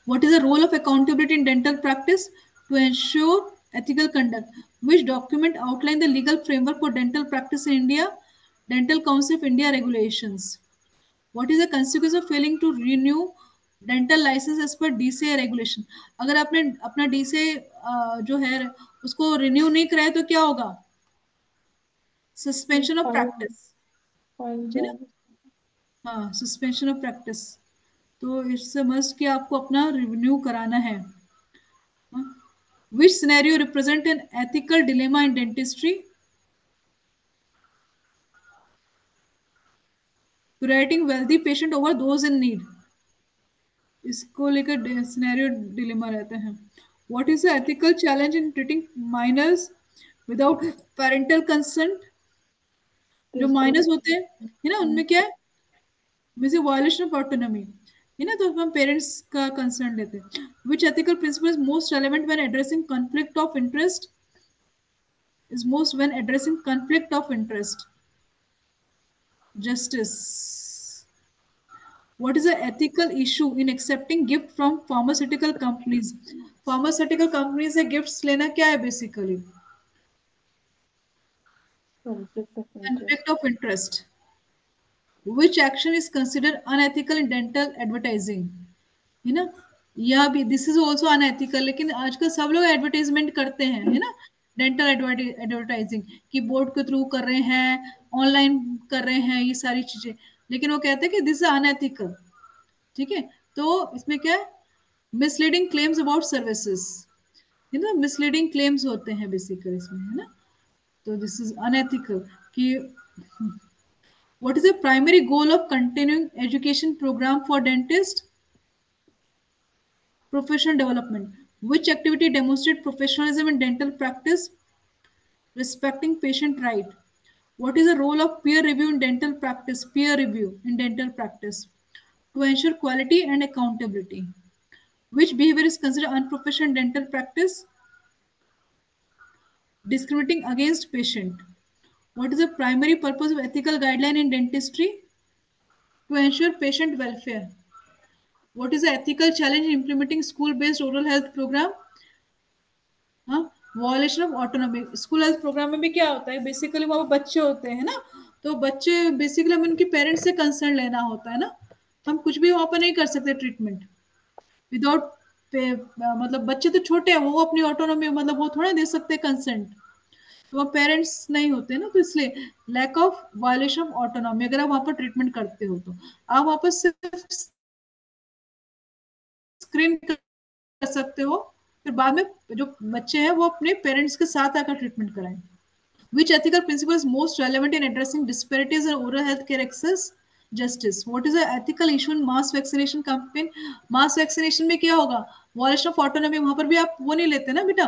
What is the role of accountability in dental practice? To ensure ethical conduct. Which document outline the legal framework for dental practice in India? Dental Council of India regulations. What is the consequence of failing to renew dental licence as per DCA regulation? अगर आपने अपना DCA जो है उसको renew नहीं कराया तो क्या होगा? Suspension of fine, practice, fine है ना। जाएगा। हाँ, सस्पेंशन ऑफ प्रैक्टिस। तो इससे मस्ट कि आपको अपना रिन्यू कराना है। Which scenario represent an ethical dilemma in dentistry? Prioritizing wealthy patient over those in need, इसको लेकर सिनेरियो डिलेमा रहते हैं। What is the ethical challenge in treating minors without parental consent? जो इसको माइनस होते हैं, है ना, उनमें क्या है? मीन्स वायलेशन ऑफ ऑटोनॉमी, है ना, तो हम पेरेंट्स का कंसर्न लेते हैं। Which ethical principle is most relevant when addressing conflict of interest? Is most when addressing conflict of interest, justice. What is the ethical issue in accepting gift from pharmaceutical companies? Pharmaceutical companies से gifts लेना क्या है basically? Conflict of Conflict interest. of interest. Which action is considered unethical in dental advertising? है ना, यह भी this is also unethical, लेकिन आजकल सब लोग एडवर्टाइजमेंट करते हैं, है ना। डेंटल एडवर्टाइजिंग की बोर्ड के थ्रू कर रहे हैं, ऑनलाइन कर रहे हैं, ये सारी चीजें, लेकिन वो कहते हैं कि दिस इज अनएथिकल, ठीक है। तो इसमें क्या है? मिसलीडिंग क्लेम्स अबाउट सर्विसेज, है ना, मिसलीडिंग क्लेम्स होते हैं बेसिकली इसमें, है ना। तो दिस इज अनएथिकल कि what is the primary goal of continuing education programme for dentist? Professional development. Which activity demonstrate professionalism in dental practice? Respecting patient right. What is the role of peer review in dental practice? Peer review in dental practice. To ensure quality and accountability. Which behavior is considered unprofessional in dental practice? Discriminating against patient. What is the primary purpose of ethical guideline in dentistry? To ensure patient welfare. What is the ethical challenge in implementing school-based oral health program? हाँ, violation of autonomy. School health programme में भी क्या होता है basically, वहाँ पे बच्चे होते हैं ना, तो बच्चे बेसिकली हमें उनके पेरेंट्स से कंसर्न लेना होता है ना। हम कुछ भी वहाँ पर नहीं कर सकते ट्रीटमेंट विदाउट, मतलब बच्चे तो छोटे हैं, वो अपनी ऑटोनॉमी मतलब वो थोड़ा दे सकते कंसेंट, तो वहाँ पेरेंट्स नहीं होते ना, तो इसलिए lack of violation of autonomy. अगर आप वहाँ पर ट्रीटमेंट करते हो तो आप वहाँ पर सिर्फ स्क्रीन कर सकते हो, फिर बाद में जो बच्चे हैं वो अपने पेरेंट्स के साथ आकर ट्रीटमेंट कराएं। Which ethical principle is most relevant in addressing disparities in oral health care access? Justice. What is the ethical issue in mass vaccination campaign? Mass vaccination में क्या होगा? वॉलेशन ऑफ ऑटोनॉमी, वहां पर भी आप वो नहीं लेते ना बेटा,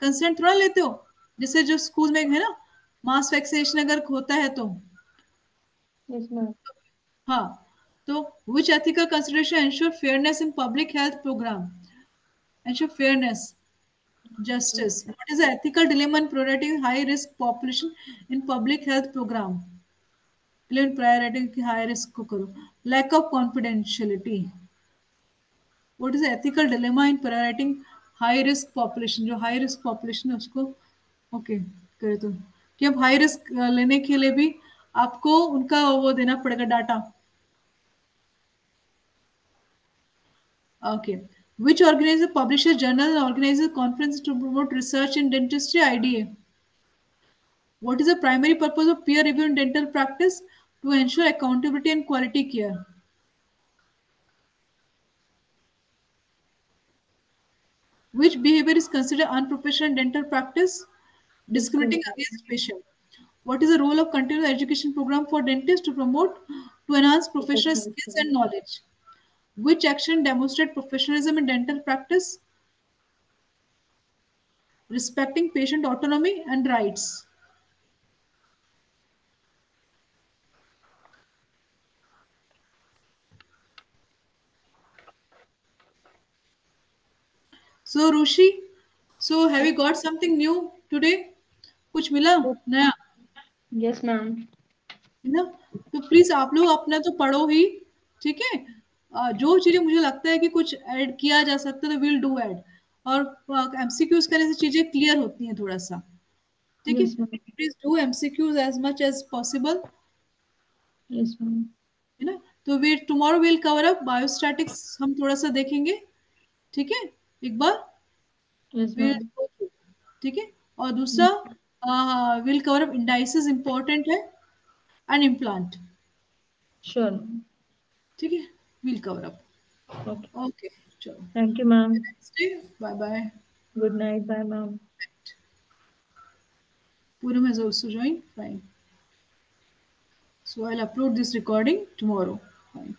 कंसेंट थोड़ा लेते हो, जैसे जो स्कूल में है ना, मास वैक्सीनेशन अगर होता है तो। Yes ma'am. हाँ, तो which ethical consideration ensure fairness in public health program? Ensure fairness. Justice. What is the ethical dilemma in prioritizing high risk population in public health program? 11 priority की high risk को करो. Lack of confidentiality. What is ethical dilemma in prioritizing high risk population. जो high risk population है उसको okay करे तो कि अब हाई रिस्क लेने के लिए भी आपको उनका वो देना पड़ेगा data. Okay. Which organizer publishes journal and organizes conferences to promote research in dentistry? IDA. What is the primary purpose of peer review in dental practice? To ensure accountability and quality care. Which behavior is considered unprofessional in dental practice? Discriminating Discrimination. against patient. What is the role of continuous education program for dentists to enhance professional skills Professionalism. and knowledge? Which action demonstrate professionalism in dental practice? Respecting patient autonomy and rights. So Rushi, so have you got something new today? कुछ मिला नया Yes, ma'am. है ना. तो please आप लोग अपना तो पढ़ो ही. ठीक है. जो चीजें मुझे लगता है कि कुछ ऐड किया जा सकता है तो विल डू ऐड. और एमसीक्यूज करने से चीजें क्लियर होती हैं थोड़ा सा. ठीक है. Yes, ma'am. Please do MCQs as much as possible. Yes, ma'am. है ना. तो we tomorrow will cover up biostatistics हम थोड़ा सा देखेंगे. ठीक है. एक बार Yes, विल. ma'am. ठीक है. और दूसरा will cover up indices important है एंड इम्प्लांट. Sure, ma'am. ठीक है. Will cover up. Okay. Okay. चलो. Thank you, ma'am. Next day. Bye bye. Good night. Bye, ma'am. Puram has also joined. Fine. So I'll upload this recording tomorrow. Fine.